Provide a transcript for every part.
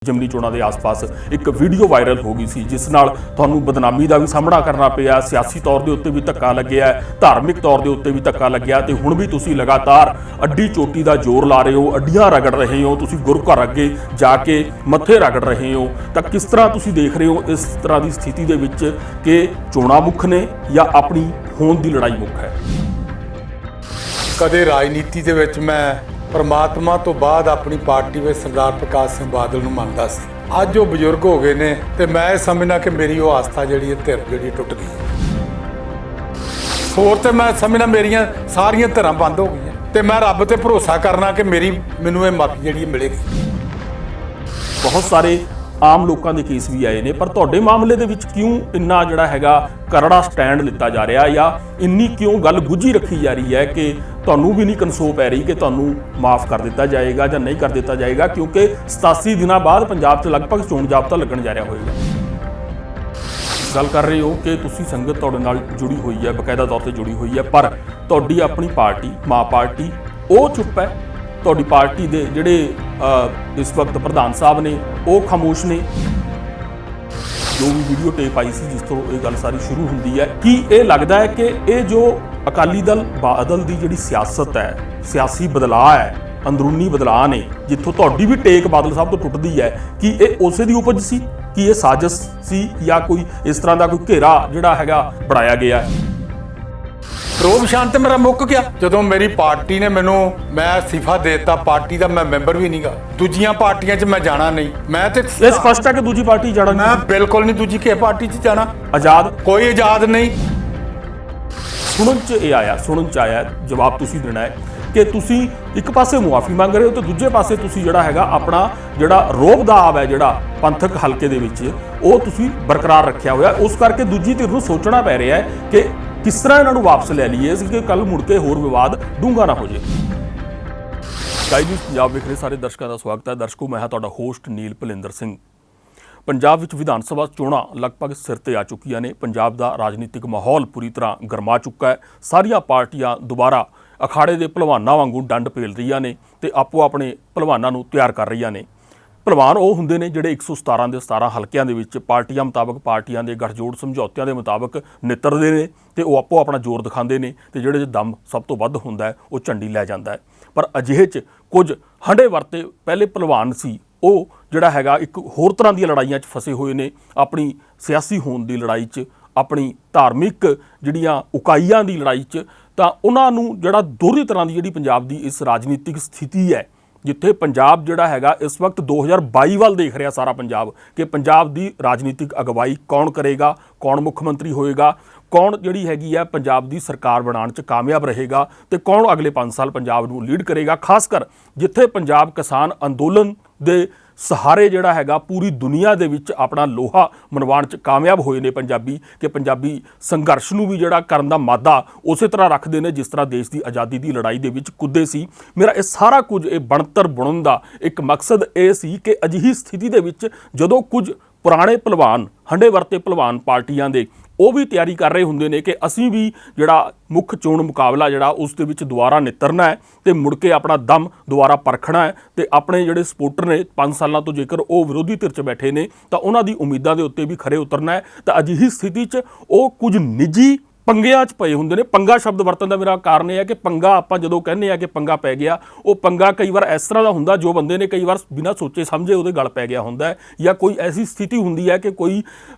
ਜਿਮਨੀ ਚੋਣਾਂ ਦੇ ਆਸ-ਪਾਸ ਇੱਕ ਵੀਡੀਓ ਵਾਇਰਲ ਹੋ ਗਈ ਸੀ ਜਿਸ ਨਾਲ ਤੁਹਾਨੂੰ ਬਦਨਾਮੀ ਦਾ ਵੀ ਸਾਹਮਣਾ ਕਰਨਾ ਪਿਆ, ਸਿਆਸੀ ਤੌਰ ਦੇ ਉੱਤੇ ਵੀ ਧੱਕਾ ਲੱਗਿਆ, ਧਾਰਮਿਕ ਤੌਰ ਦੇ ਉੱਤੇ ਵੀ ਧੱਕਾ ਲੱਗਿਆ ਤੇ ਹੁਣ ਵੀ ਤੁਸੀਂ ਲਗਾਤਾਰ ਅੱਡੀ ਚੋਟੀ ਦਾ ਜ਼ੋਰ ਲਾ ਰਹੇ ਹੋ, ਅੱਡੀਆਂ ਰਗੜ ਰਹੇ ਹੋ, ਤੁਸੀਂ ਗੁਰੂ ਘਰ ਅੱਗੇ ਜਾ ਕੇ ਮੱਥੇ ਰਗੜ ਰਹੇ ਹੋ। ਤਾਂ ਕਿਸ ਤਰ੍ਹਾਂ ਤੁਸੀਂ ਦੇਖ ਰਹੇ ਹੋ ਇਸ ਤਰ੍ਹਾਂ ਦੀ ਸਥਿਤੀ ਦੇ ਵਿੱਚ ਕਿ ਚੋਣਾਂ ਮੁੱਖ ਨੇ ਜਾਂ ਆਪਣੀ ਹੋਂਦ ਦੀ ਲੜਾਈ ਮੁੱਖ ਹੈ? ਕਦੇ ਰਾਜਨੀਤੀ ਦੇ ਵਿੱਚ ਮੈਂ परमात्मा तो बाद अपनी पार्टी में सरदार प्रकाश सिंह बादल ਨੂੰ ਮੰਨਦਾ ਸੀ। ਅੱਜ ਉਹ ਬਜ਼ੁਰਗ ਹੋ ਗਏ ਨੇ ਤੇ ਮੈਂ ਸਮਝਣਾ ਕਿ ਮੇਰੀ ਉਹ ਆਸਥਾ ਜਿਹੜੀ ਧਿਰ ਜਿਹੜੀ ਟੁੱਟ ਗਈ ਹੈ। ਹੋਰ ਤੇ ਮੈਂ ਸਮਝਣਾ ਮੇਰੀਆਂ ਸਾਰੀਆਂ ਧਿਰਾਂ ਬੰਦ ਹੋ ਗਈਆਂ ਤੇ ਮੈਂ ਰੱਬ ਤੇ ਭਰੋਸਾ ਕਰਨਾ ਕਿ ਮੈਨੂੰ ਇਹ ਮੱਤ ਜਿਹੜੀ ਮਿਲੇਗੀ। ਬਹੁਤ ਸਾਰੇ ਆਮ ਲੋਕਾਂ ਦੇ ਕੇਸ ਵੀ ਆਏ ਨੇ, ਪਰ ਤੁਹਾਡੇ ਮਾਮਲੇ ਦੇ ਵਿੱਚ ਕਿਉਂ ਇੰਨਾ ਜਿਹੜਾ ਹੈਗਾ ਕਰੜਾ ਸਟੈਂਡ ਲਿੱਤਾ ਜਾ ਰਿਹਾ ਜਾਂ ਇੰਨੀ ਕਿਉਂ ਗੱਲ ਗੁੱਝੀ ਰੱਖੀ ਜਾ ਰਹੀ ਹੈ ਕਿ ਤੁਹਾਨੂੰ ਵੀ ਨਹੀਂ ਕਨਸੋ ਪੈ ਰਹੀ ਕਿ ਤੁਹਾਨੂੰ ਮਾਫ ਕਰ ਦਿੱਤਾ ਜਾਏਗਾ ਜਾਂ ਨਹੀਂ ਕਰ ਦਿੱਤਾ ਜਾਏਗਾ? ਕਿਉਂਕਿ 87 ਦਿਨਾਂ ਬਾਅਦ ਪੰਜਾਬ 'ਚ ਲਗਭਗ ਚੋਣ ਜਾਬਤਾ ਲੱਗਣ ਜਾ ਰਿਹਾ ਹੋਏਗਾ। ਗੱਲ ਕਰ ਰਹੇ ਹੋ ਕਿ ਤੁਸੀਂ ਸੰਗਤ ਤੁਹਾਡੇ ਨਾਲ ਜੁੜੀ ਹੋਈ ਹੈ, ਬਕਾਇਦਾ ਤੌਰ ਤੇ ਜੁੜੀ ਹੋਈ ਹੈ, ਪਰ ਤੁਹਾਡੀ ਆਪਣੀ ਪਾਰਟੀ ਮਾਂ ਪਾਰਟੀ ਉਹ ਚੁੱਪ ਹੈ। ਤੁਹਾਡੀ ਪਾਰਟੀ ਦੇ ਜਿਹੜੇ ਇਸ ਵਕਤ ਪ੍ਰਧਾਨ ਸਾਹਿਬ ਨੇ ਉਹ ਖਾਮੋਸ਼ ਨੇ। ਜੋ ਵੀ ਵੀਡੀਓ ਟੇਪ ਆਈ ਸੀ ਜਿਸ ਤੋਂ ਇਹ ਗੱਲ ਸਾਰੀ ਸ਼ੁਰੂ ਹੁੰਦੀ ਹੈ, ਕੀ ਇਹ ਲੱਗਦਾ ਹੈ ਕਿ ਇਹ ਜੋ ਅਕਾਲੀ ਦਲ ਬਾਦਲ ਦੀ ਜਿਹੜੀ ਸਿਆਸਤ ਹੈ, ਸਿਆਸੀ ਬਦਲਾਅ ਹੈ, ਅੰਦਰੂਨੀ ਬਦਲਾਅ ਨੇ, ਜਿੱਥੋਂ ਤੁਹਾਡੀ ਵੀ ਟੇਕ ਬਾਦਲ ਸਾਹਿਬ ਤੋਂ ਟੁੱਟਦੀ ਹੈ, ਕਿ ਇਹ ਉਸੇ ਦੀ ਉਪਜ ਸੀ, ਕਿ ਇਹ ਸਾਜ਼ਿਸ਼ ਸੀ ਜਾਂ ਕੋਈ ਇਸ ਤਰ੍ਹਾਂ ਦਾ ਕੋਈ ਘੇਰਾ ਜਿਹੜਾ ਹੈਗਾ ਬਣਾਇਆ ਗਿਆ? ਰੋਬ ਸ਼ਾਂਤ ਮੇਰਾ ਮੁੱਕ ਗਿਆ ਜਦੋਂ ਮੇਰੀ ਪਾਰਟੀ ਨੇ ਮੈਂ ਅਸਤੀਫਾ ਦੇ ਦਿੱਤਾ। ਪਾਰਟੀ ਦਾ ਮੈਂ ਮੈਂਬਰ ਵੀ ਨਹੀਂਗਾ, ਦੂਜੀਆਂ ਪਾਰਟੀਆਂ 'ਚ ਮੈਂ ਜਾਣਾ ਨਹੀਂ। ਮੈਂ ਤੇ ਇਹ ਸਪਸ਼ਟ ਹੈ ਕਿ ਦੂਜੀ ਪਾਰਟੀ ਜਾਣਾ ਮੈਂ ਬਿਲਕੁਲ ਨਹੀਂ ਦੂਜੀ ਕਿਸੇ ਪਾਰਟੀ 'ਚ ਜਾਣਾ। ਆਜ਼ਾਦ ਕੋਈ ਆਜ਼ਾਦ ਨਹੀਂ। ਸੁਣਨ 'ਚ ਆਇਆ ਜਵਾਬ ਤੁਸੀਂ ਦੇਣਾ ਹੈ ਕਿ ਤੁਸੀਂ ਇੱਕ ਪਾਸੇ ਮੁਆਫੀ ਮੰਗ ਰਹੇ ਹੋ ਤੇ ਦੂਜੇ ਪਾਸੇ ਤੁਸੀਂ ਜਿਹੜਾ ਹੈਗਾ ਆਪਣਾ ਜਿਹੜਾ ਰੋਬ ਦਾ ਆਵ ਹੈ ਜਿਹੜਾ ਪੰਥਕ ਹਲਕੇ ਦੇ ਵਿੱਚ ਉਹ ਤੁਸੀਂ ਬਰਕਰਾਰ ਰੱਖਿਆ ਹੋਇਆ। ਉਸ ਕਰਕੇ ਦੂਜੀ ਧਿਰ ਨੂੰ ਸੋਚਣਾ ਪੈ ਰਿਹਾ ਹੈ ਕਿ ਕਿਸ ਤਰ੍ਹਾਂ ਇਹਨਾਂ ਨੂੰ ਵਾਪਸ ਲੈ ਲਈਏ ਕਿ ਕੱਲ ਮੁੜ ਕੇ ਹੋਰ ਵਿਵਾਦ ਡੂੰਘਾ ਨਾ ਹੋ ਜਾਏ। ਸਕਾਈ ਨਿਊਜ਼ ਪੰਜਾਬ ਵੇਖ ਰਹੇ ਸਾਰੇ ਦਰਸ਼ਕਾਂ ਦਾ ਸਵਾਗਤ ਹੈ। ਦਰਸ਼ਕੋ, ਮੈਂ ਹਾਂ ਤੁਹਾਡਾ ਹੋਸਟ ਨੀਲ ਭਲਿੰਦਰ ਸਿੰਘ। ਪੰਜਾਬ ਵਿੱਚ ਵਿਧਾਨ ਸਭਾ ਚੋਣਾਂ ਲਗਭਗ ਸਿਰ ਤੇ ਆ ਚੁੱਕੀਆਂ ਨੇ। ਪੰਜਾਬ ਦਾ ਰਾਜਨੀਤਿਕ ਮਾਹੌਲ ਪੂਰੀ ਤਰ੍ਹਾਂ ਗਰਮਾ ਚੁੱਕਾ ਹੈ। ਸਾਰੀਆਂ ਪਾਰਟੀਆਂ ਦੁਬਾਰਾ ਅਖਾੜੇ ਦੇ ਭਲਵਾਨਾਂ ਵਾਂਗੂ ਡੰਡ ਪੇਲ ਰਹੀਆਂ ਨੇ ਤੇ ਆਪੋ ਆਪਣੇ ਭਲਵਾਨਾਂ ਨੂੰ ਤਿਆਰ ਕਰ ਰਹੀਆਂ ਨੇ। ਭਲਵਾਨ ਉਹ ਹੁੰਦੇ ਨੇ ਜਿਹੜੇ 117 ਦੇ 17 ਹਲਕਿਆਂ ਦੇ ਵਿੱਚ ਪਾਰਟੀਆਂ ਮੁਤਾਬਕ, ਪਾਰਟੀਆਂ ਦੇ ਗੱਠਜੋੜ ਸਮਝੌਤਿਆਂ ਦੇ ਮੁਤਾਬਕ ਨਿੱਤਰਦੇ ਨੇ ਤੇ ਉਹ ਆਪੋ ਆਪਣਾ ਜ਼ੋਰ ਦਿਖਾਉਂਦੇ ਨੇ ਤੇ ਜਿਹੜੇ 'ਚ ਦਮ ਸਭ ਤੋਂ ਵੱਧ ਹੁੰਦਾ ਹੈ ਉਹ ਝੰਡੀ ਲੈ ਜਾਂਦਾ ਹੈ। ਪਰ ਅਜਿਹੇ 'ਚ ਕੁਝ ਹੰਢੇ ਵਰਤੇ ਪਹਿਲੇ ਭਲਵਾਨ ਸੀ, ਉਹ ਜਿਹੜਾ ਹੈਗਾ ਇੱਕ ਹੋਰ ਤਰ੍ਹਾਂ ਦੀਆਂ ਲੜਾਈਆਂ 'ਚ ਫਸੇ ਹੋਏ ਨੇ। ਆਪਣੀ ਸਿਆਸੀ ਹੋਂਦ ਦੀ ਲੜਾਈ 'ਚ, ਆਪਣੀ ਧਾਰਮਿਕ ਜਿਹੜੀਆਂ ਉਕਾਈਆਂ ਦੀ ਲੜਾਈ 'ਚ। ਤਾਂ ਉਹਨਾਂ ਨੂੰ ਜਿਹੜਾ ਦੋਹਰੀ ਤਰ੍ਹਾਂ ਦੀ ਜਿਹੜੀ ਪੰਜਾਬ ਦੀ ਇਸ ਰਾਜਨੀਤਿਕ ਸਥਿਤੀ ਹੈ, ਜਿੱਥੇ ਪੰਜਾਬ ਜਿਹੜਾ ਹੈਗਾ ਇਸ ਵਕਤ 2022 ਵੱਲ ਦੇਖ ਰਿਹਾ ਸਾਰਾ ਪੰਜਾਬ ਕਿ ਪੰਜਾਬ ਦੀ ਰਾਜਨੀਤਿਕ ਅਗਵਾਈ ਕੌਣ ਕਰੇਗਾ, ਕੌਣ ਮੁੱਖ ਮੰਤਰੀ ਹੋਏਗਾ, ਕੌਣ ਜਿਹੜੀ ਹੈਗੀ ਹੈ ਪੰਜਾਬ ਦੀ ਸਰਕਾਰ ਬਣਾਉਣ 'ਚ ਕਾਮਯਾਬ ਰਹੇਗਾ ਤੇ ਕੌਣ ਅਗਲੇ 5 ਸਾਲ ਪੰਜਾਬ ਨੂੰ ਲੀਡ ਕਰੇਗਾ। ਖਾਸ ਕਰ ਜਿੱਥੇ ਪੰਜਾਬ ਕਿਸਾਨ ਅੰਦੋਲਨ ਦੇ ਸਹਾਰੇ ਜਿਹੜਾ ਹੈਗਾ ਪੂਰੀ ਦੁਨੀਆ ਦੇ ਵਿੱਚ ਆਪਣਾ ਲੋਹਾ ਮਨਵਾਉਣ 'ਚ ਕਾਮਯਾਬ ਹੋਏ ਨੇ ਪੰਜਾਬੀ, ਕਿ ਪੰਜਾਬੀ ਸੰਘਰਸ਼ ਨੂੰ ਵੀ ਜਿਹੜਾ ਕਰਨ ਦਾ ਮਾਦਾ ਉਸੇ ਤਰ੍ਹਾਂ ਰੱਖਦੇ ਨੇ ਜਿਸ ਤਰ੍ਹਾਂ ਦੇਸ਼ ਦੀ ਆਜ਼ਾਦੀ ਦੀ ਲੜਾਈ ਦੇ ਵਿੱਚ ਕੁੱਦੇ ਸੀ। ਮੇਰਾ ਇਹ ਸਾਰਾ ਕੁਝ ਇਹ ਬਣਤਰ ਬਣਨ ਦਾ ਇੱਕ ਮਕਸਦ ਇਹ ਸੀ ਕਿ ਅਜਿਹੀ ਸਥਿਤੀ ਦੇ ਵਿੱਚ ਜਦੋਂ ਕੁਝ ਪੁਰਾਣੇ ਭਲਵਾਨ, ਹੰਢੇ ਵਰਤੇ ਭਲਵਾਨ ਪਾਰਟੀਆਂ ਦੇ ਉਹ ਵੀ ਤਿਆਰੀ ਕਰ ਰਹੇ ਹੁੰਦੇ ਨੇ ਕਿ ਅਸੀਂ ਵੀ ਜਿਹੜਾ ਮੁੱਖ ਚੋਣ ਮੁਕਾਬਲਾ ਜਿਹੜਾ ਉਸ ਦੇ ਵਿੱਚ ਦੁਬਾਰਾ ਨਿੱਤਰਨਾ ਹੈ ਤੇ ਮੁੜ ਕੇ ਆਪਣਾ ਦਮ ਦੁਬਾਰਾ ਪਰਖਣਾ ਹੈ ਤੇ ਆਪਣੇ ਜਿਹੜੇ ਸਪੋਰਟਰ ਨੇ 5 ਸਾਲਾਂ ਤੋਂ ਜੇਕਰ ਉਹ ਵਿਰੋਧੀ ਧਿਰ 'ਚ ਬੈਠੇ ਨੇ ਤਾਂ ਉਹਨਾਂ ਦੀ ਉਮੀਦਾਂ ਦੇ ਉੱਤੇ ਵੀ ਖਰੇ ਉਤਰਨਾ ਹੈ। ਤਾਂ ਅਜਿਹੀ ਸਥਿਤੀ 'ਚ ਉਹ ਕੁਝ ਨਿੱਜੀ ਪੰਗਿਆਂ 'ਚ ਪਏ ਹੁੰਦੇ ਨੇ। ਪੰਗਾ ਸ਼ਬਦ ਵਰਤਣ ਦਾ ਮੇਰਾ ਕਾਰਨ ਇਹ ਹੈ ਕਿ ਪੰਗਾ ਆਪਾਂ ਜਦੋਂ ਕਹਿੰਦੇ ਆ ਕਿ ਪੰਗਾ ਪੈ ਗਿਆ, ਉਹ ਪੰਗਾ ਕਈ ਵਾਰ ਇਸ ਤਰ੍ਹਾਂ ਦਾ ਹੁੰਦਾ ਜੋ ਬੰਦੇ ਨੇ ਕਈ ਵਾਰ ਬਿਨਾਂ ਸੋਚੇ ਸਮਝੇ ਉਹਦੇ ਗਲ ਪੈ ਗਿਆ ਹੁੰਦਾ ਹੈ, ਜਾਂ ਕੋਈ ਐਸੀ ਸਥਿਤੀ ਹੁੰਦੀ ਹੈ ਕਿ ਕੋਈ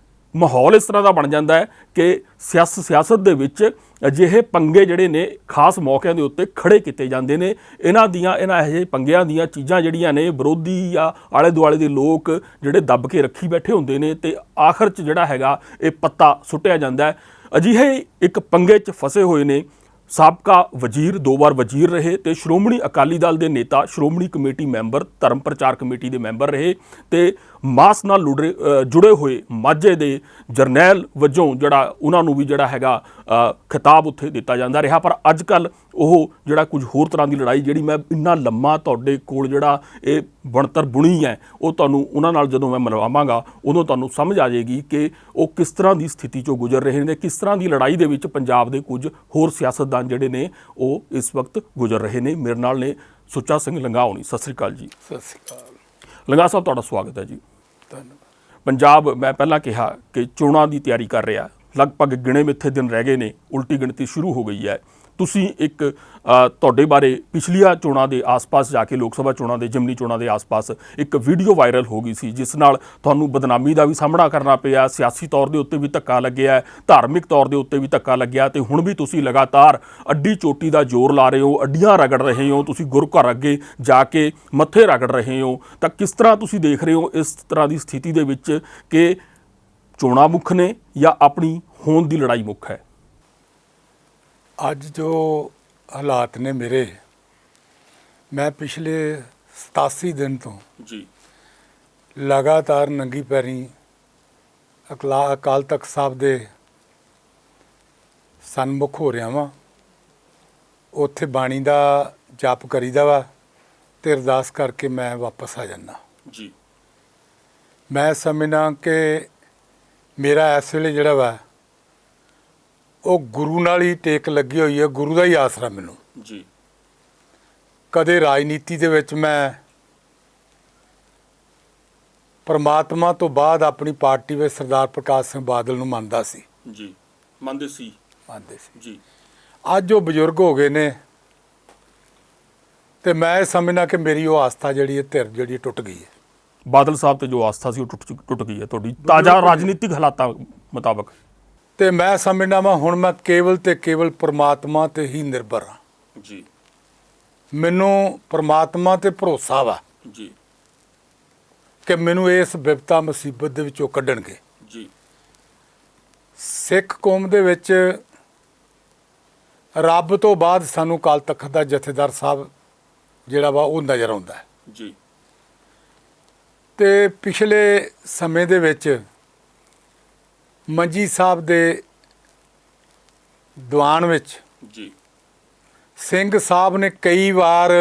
ਮਾਹੌਲ ਇਸ ਤਰ੍ਹਾਂ ਦਾ ਬਣ ਜਾਂਦਾ ਹੈ ਕਿ ਸਿਆਸਤ ਦੇ ਵਿੱਚ ਅਜਿਹੇ ਪੰਗੇ ਜਿਹੜੇ ਨੇ ਖਾਸ ਮੌਕਿਆਂ ਦੇ ਉੱਤੇ ਖੜੇ ਕੀਤੇ ਜਾਂਦੇ ਨੇ। ਇਹਨਾਂ ਇਹੋ ਜਿਹੇ ਪੰਗਿਆਂ ਦੀਆਂ ਚੀਜ਼ਾਂ ਜਿਹੜੀਆਂ ਨੇ ਵਿਰੋਧੀ ਜਾਂ ਆਲੇ ਦੁਆਲੇ ਦੇ ਲੋਕ ਜਿਹੜੇ ਦੱਬ ਕੇ ਰੱਖੀ ਬੈਠੇ ਹੁੰਦੇ ਨੇ ਤੇ ਆਖਰ 'ਚ ਜਿਹੜਾ ਹੈਗਾ ਇਹ ਪੱਤਾ ਸੁੱਟਿਆ ਜਾਂਦਾ ਹੈ। ਅਜਿਹੇ ਇੱਕ ਪੰਗੇ 'ਚ ਫਸੇ ਹੋਏ ਨੇ ਸਾਬਕਾ ਵਜ਼ੀਰ, 2 ਵਾਰ ਵਜ਼ੀਰ ਰਹੇ ਤੇ ਸ਼੍ਰੋਮਣੀ ਅਕਾਲੀ ਦਲ ਦੇ ਨੇਤਾ, ਸ਼੍ਰੋਮਣੀ ਕਮੇਟੀ ਮੈਂਬਰ, ਧਰਮ ਪ੍ਰਚਾਰ ਕਮੇਟੀ ਦੇ ਮੈਂਬਰ ਰਹੇ ਤੇ ਮਾਸ ਨਾਲ ਜੁੜੇ ਹੋਏ ਮਾਝੇ ਦੇ ਜਰਨੈਲ ਵਜੋਂ ਜਿਹੜਾ ਉਹਨਾਂ ਨੂੰ ਵੀ ਜਿਹੜਾ ਹੈਗਾ ਖਿਤਾਬ ਉੱਥੇ ਦਿੱਤਾ ਜਾਂਦਾ ਰਿਹਾ। ਪਰ ਅੱਜ ਕੱਲ੍ਹ ਉਹ ਜਿਹੜਾ ਕੁਝ ਹੋਰ ਤਰ੍ਹਾਂ ਦੀ ਲੜਾਈ ਜਿਹੜੀ ਮੈਂ ਇੰਨਾ ਲੰਮਾ ਤੁਹਾਡੇ ਕੋਲ ਜਿਹੜਾ ਇਹ ਬਣਤਰ ਬੁਣੀ ਹੈ ਉਹ ਤੁਹਾਨੂੰ ਉਹਨਾਂ ਨਾਲ ਜਦੋਂ ਮੈਂ ਮਿਲਵਾਵਾਂਗਾ ਉਦੋਂ ਤੁਹਾਨੂੰ ਸਮਝ ਆ ਜਾਏਗੀ ਕਿ ਉਹ ਕਿਸ ਤਰ੍ਹਾਂ ਦੀ ਸਥਿਤੀ 'ਚੋਂ ਗੁਜ਼ਰ ਰਹੇ ਨੇ, ਕਿਸ ਤਰ੍ਹਾਂ ਦੀ ਲੜਾਈ ਦੇ ਵਿੱਚ ਪੰਜਾਬ ਦੇ ਕੁਝ ਹੋਰ ਸਿਆਸਤਦਾਨ ਜਿਹੜੇ ਨੇ ਉਹ ਇਸ ਵਕਤ ਗੁਜ਼ਰ ਰਹੇ ਨੇ। ਮੇਰੇ ਨਾਲ ਨੇ ਸੁੱਚਾ ਸਿੰਘ ਲੰਗਾਉਣੀ। ਸਤਿ ਸ੍ਰੀ ਅਕਾਲ ਜੀ। ਸਤਿ ਸ੍ਰੀ ਅਕਾਲ। ਲੰਗਾ ਸਾਹਿਬ ਤੁਹਾਡਾ ਸਵਾਗਤ ਹੈ ਜੀ। ਧੰਨਵਾਦ। ਪੰਜਾਬ ਮੈਂ ਪਹਿਲਾਂ ਕਿਹਾ ਕਿ ਚੋਣਾਂ ਦੀ ਤਿਆਰੀ ਕਰ ਰਿਹਾ, ਲਗਭਗ ਗਿਣੇ ਮਿੱਥੇ ਦਿਨ ਰਹਿ ਗਏ ਨੇ, ਉਲਟੀ ਗਿਣਤੀ ਸ਼ੁਰੂ ਹੋ ਗਈ ਹੈ। ਤੁਸੀਂ ਇੱਕ ਤੁਹਾਡੇ ਬਾਰੇ ਪਿਛਲੀਆਂ ਚੋਣਾਂ ਦੇ ਆਸ-ਪਾਸ ਜਾ ਕੇ, ਲੋਕ ਸਭਾ ਚੋਣਾਂ ਦੇ, ਜਿਮਨੀ ਚੋਣਾਂ ਦੇ ਆਸ-ਪਾਸ ਇੱਕ ਵੀਡੀਓ ਵਾਇਰਲ ਹੋ ਗਈ ਸੀ, ਜਿਸ ਨਾਲ ਤੁਹਾਨੂੰ ਬਦਨਾਮੀ ਦਾ ਵੀ ਸਾਹਮਣਾ ਕਰਨਾ ਪਿਆ, ਸਿਆਸੀ ਤੌਰ ਦੇ ਉੱਤੇ ਵੀ ਧੱਕਾ ਲੱਗਿਆ, ਧਾਰਮਿਕ ਤੌਰ ਦੇ ਉੱਤੇ ਵੀ ਧੱਕਾ ਲੱਗਿਆ, ਤੇ ਹੁਣ ਵੀ ਤੁਸੀਂ ਲਗਾਤਾਰ ਅੱਡੀ ਚੋਟੀ ਦਾ ਜ਼ੋਰ ਲਾ ਰਹੇ ਹੋ, ਅੱਡੀਆਂ ਰਗੜ ਰਹੇ ਹੋ, ਤੁਸੀਂ ਗੁਰੂ ਘਰ ਅੱਗੇ ਜਾ ਕੇ ਮੱਥੇ ਰਗੜ ਰਹੇ ਹੋ। ਤਾਂ ਕਿਸ ਤਰ੍ਹਾਂ ਤੁਸੀਂ ਦੇਖ ਰਹੇ ਹੋ ਇਸ ਤਰ੍ਹਾਂ ਦੀ ਸਥਿਤੀ ਦੇ ਵਿੱਚ ਕਿ ਚੋਣਾਂ ਮੁੱਖ ਨੇ ਜਾਂ ਆਪਣੀ ਹੋਂਦ ਦੀ ਲੜਾਈ ਮੁੱਖ ਹੈ? ਅੱਜ ਜੋ ਹਾਲਾਤ ਨੇ ਮੇਰੇ, ਮੈਂ ਪਿਛਲੇ 87 ਦਿਨ ਤੋਂ ਜੀ ਲਗਾਤਾਰ ਨੰਗੀ ਪੈਰੀਂ ਅਕਾਲ ਤਖਤ ਸਾਹਿਬ ਦੇ ਸਨਮੁਖ ਹੋ ਰਿਹਾ ਵਾਂ। ਉੱਥੇ ਬਾਣੀ ਦਾ ਜਪ ਕਰੀਦਾ ਵਾ ਤੇ ਅਰਦਾਸ ਕਰਕੇ ਮੈਂ ਵਾਪਸ ਆ ਜਾਂਦਾ ਜੀ। ਮੈਂ ਸਮਝਦਾ ਕਿ ਮੇਰਾ ਇਸ ਵੇਲੇ ਜਿਹੜਾ ਵਾ ਉਹ ਗੁਰੂ ਨਾਲ ਹੀ ਟੇਕ ਲੱਗੀ ਹੋਈ ਹੈ, ਗੁਰੂ ਦਾ ਹੀ ਆਸਰਾ ਮੈਨੂੰ ਜੀ। ਕਦੇ ਰਾਜਨੀਤੀ ਦੇ ਵਿੱਚ ਮੈਂ ਪਰਮਾਤਮਾ ਤੋਂ ਬਾਅਦ ਆਪਣੀ ਪਾਰਟੀ ਵਿੱਚ ਸਰਦਾਰ ਪ੍ਰਕਾਸ਼ ਸਿੰਘ ਬਾਦਲ ਨੂੰ ਮੰਨਦਾ ਸੀ ਜੀ, ਮੰਨਦੇ ਸੀ ਜੀ। ਅੱਜ ਉਹ ਬਜ਼ੁਰਗ ਹੋ ਗਏ ਨੇ ਤੇ ਮੈਂ ਇਹ ਸਮਝਦਾ ਕਿ ਮੇਰੀ ਉਹ ਆਸਥਾ ਜਿਹੜੀ ਹੈ ਧਿਰ ਜਿਹੜੀ ਟੁੱਟ ਗਈ ਹੈ। ਬਾਦਲ ਸਾਹਿਬ ਤੇ ਜੋ ਆਸਥਾ ਸੀ ਉਹ ਟੁੱਟ ਗਈ ਹੈ ਤੁਹਾਡੀ ਤਾਜ਼ਾ ਰਾਜਨੀਤਿਕ ਹਾਲਾਤਾਂ ਮੁਤਾਬਕ। ਤੇ ਮੈਂ ਸਮਝਦਾ ਵਾਂ ਹੁਣ ਮੈਂ ਕੇਵਲ ਤੇ ਕੇਵਲ ਪਰਮਾਤਮਾ ਤੇ ਹੀ ਨਿਰਭਰ ਹਾਂ ਜੀ। ਮੈਨੂੰ ਪਰਮਾਤਮਾ ਤੇ ਭਰੋਸਾ ਵਾ ਜੀ ਕਿ ਮੈਨੂੰ ਇਸ ਵਿਪਤਾ ਮੁਸੀਬਤ ਦੇ ਵਿੱਚੋਂ ਕੱਢਣਗੇ ਜੀ। ਸਿੱਖ ਕੌਮ ਦੇ ਵਿੱਚ ਰੱਬ ਤੋਂ ਬਾਅਦ ਸਾਨੂੰ ਅਕਾਲ ਤਖਤ ਦਾ ਜਥੇਦਾਰ ਸਾਹਿਬ ਜਿਹੜਾ ਵਾ ਉਹ ਨਜ਼ਰ ਆਉਂਦਾ ਹੈ ਜੀ। ਤੇ ਪਿਛਲੇ ਸਮੇਂ ਦੇ ਵਿੱਚ ਮੰਜੀ ਸਾਹਿਬ ਦੇ ਦੀਵਾਨ ਵਿੱਚ ਜੀ ਸਿੰਘ ਸਾਹਿਬ ਨੇ ਕਈ ਵਾਰ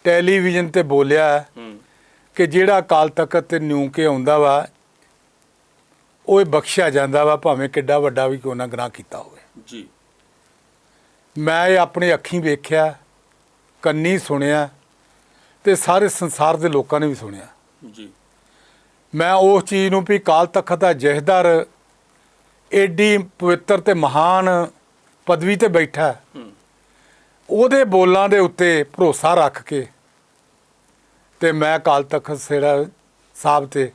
ਟੈਲੀਵਿਜ਼ਨ ਤੇ ਬੋਲਿਆ ਕਿ ਜਿਹੜਾ ਅਕਾਲ ਤਖਤ ਤੇ ਨਿਊ ਕੇ ਆਉਂਦਾ ਵਾ ਉਹ ਇਹ ਬਖਸ਼ਿਆ ਜਾਂਦਾ ਵਾ, ਭਾਵੇਂ ਕਿੱਡਾ ਵੱਡਾ ਵੀ ਕਿਉਂ ਨਾ ਗੁਨਾਹ ਕੀਤਾ ਹੋਵੇ ਜੀ। ਮੈਂ ਇਹ ਆਪਣੇ ਅੱਖੀਂ ਵੇਖਿਆ, ਕੰਨੀ ਸੁਣਿਆ ਤੇ ਸਾਰੇ ਸੰਸਾਰ ਦੇ ਲੋਕਾਂ ਨੇ ਵੀ ਸੁਣਿਆ ਜੀ। ਮੈਂ ਉਸ ਚੀਜ਼ ਨੂੰ ਵੀ ਅਕਾਲ ਤਖਤ ਦਾ ਜਥੇਦਾਰ ਏਡੀ ਪਵਿੱਤਰ ਤੇ ਮਹਾਨ ਪਦਵੀ ਤੇ ਬੈਠਾ, ਉਹਦੇ ਬੋਲਾਂ ਦੇ ਉੱਤੇ ਭਰੋਸਾ ਰੱਖ ਕੇ ਤੇ ਮੈਂ ਅਕਾਲ ਤਖਤ ਸਾਹਿਬ ਤੇ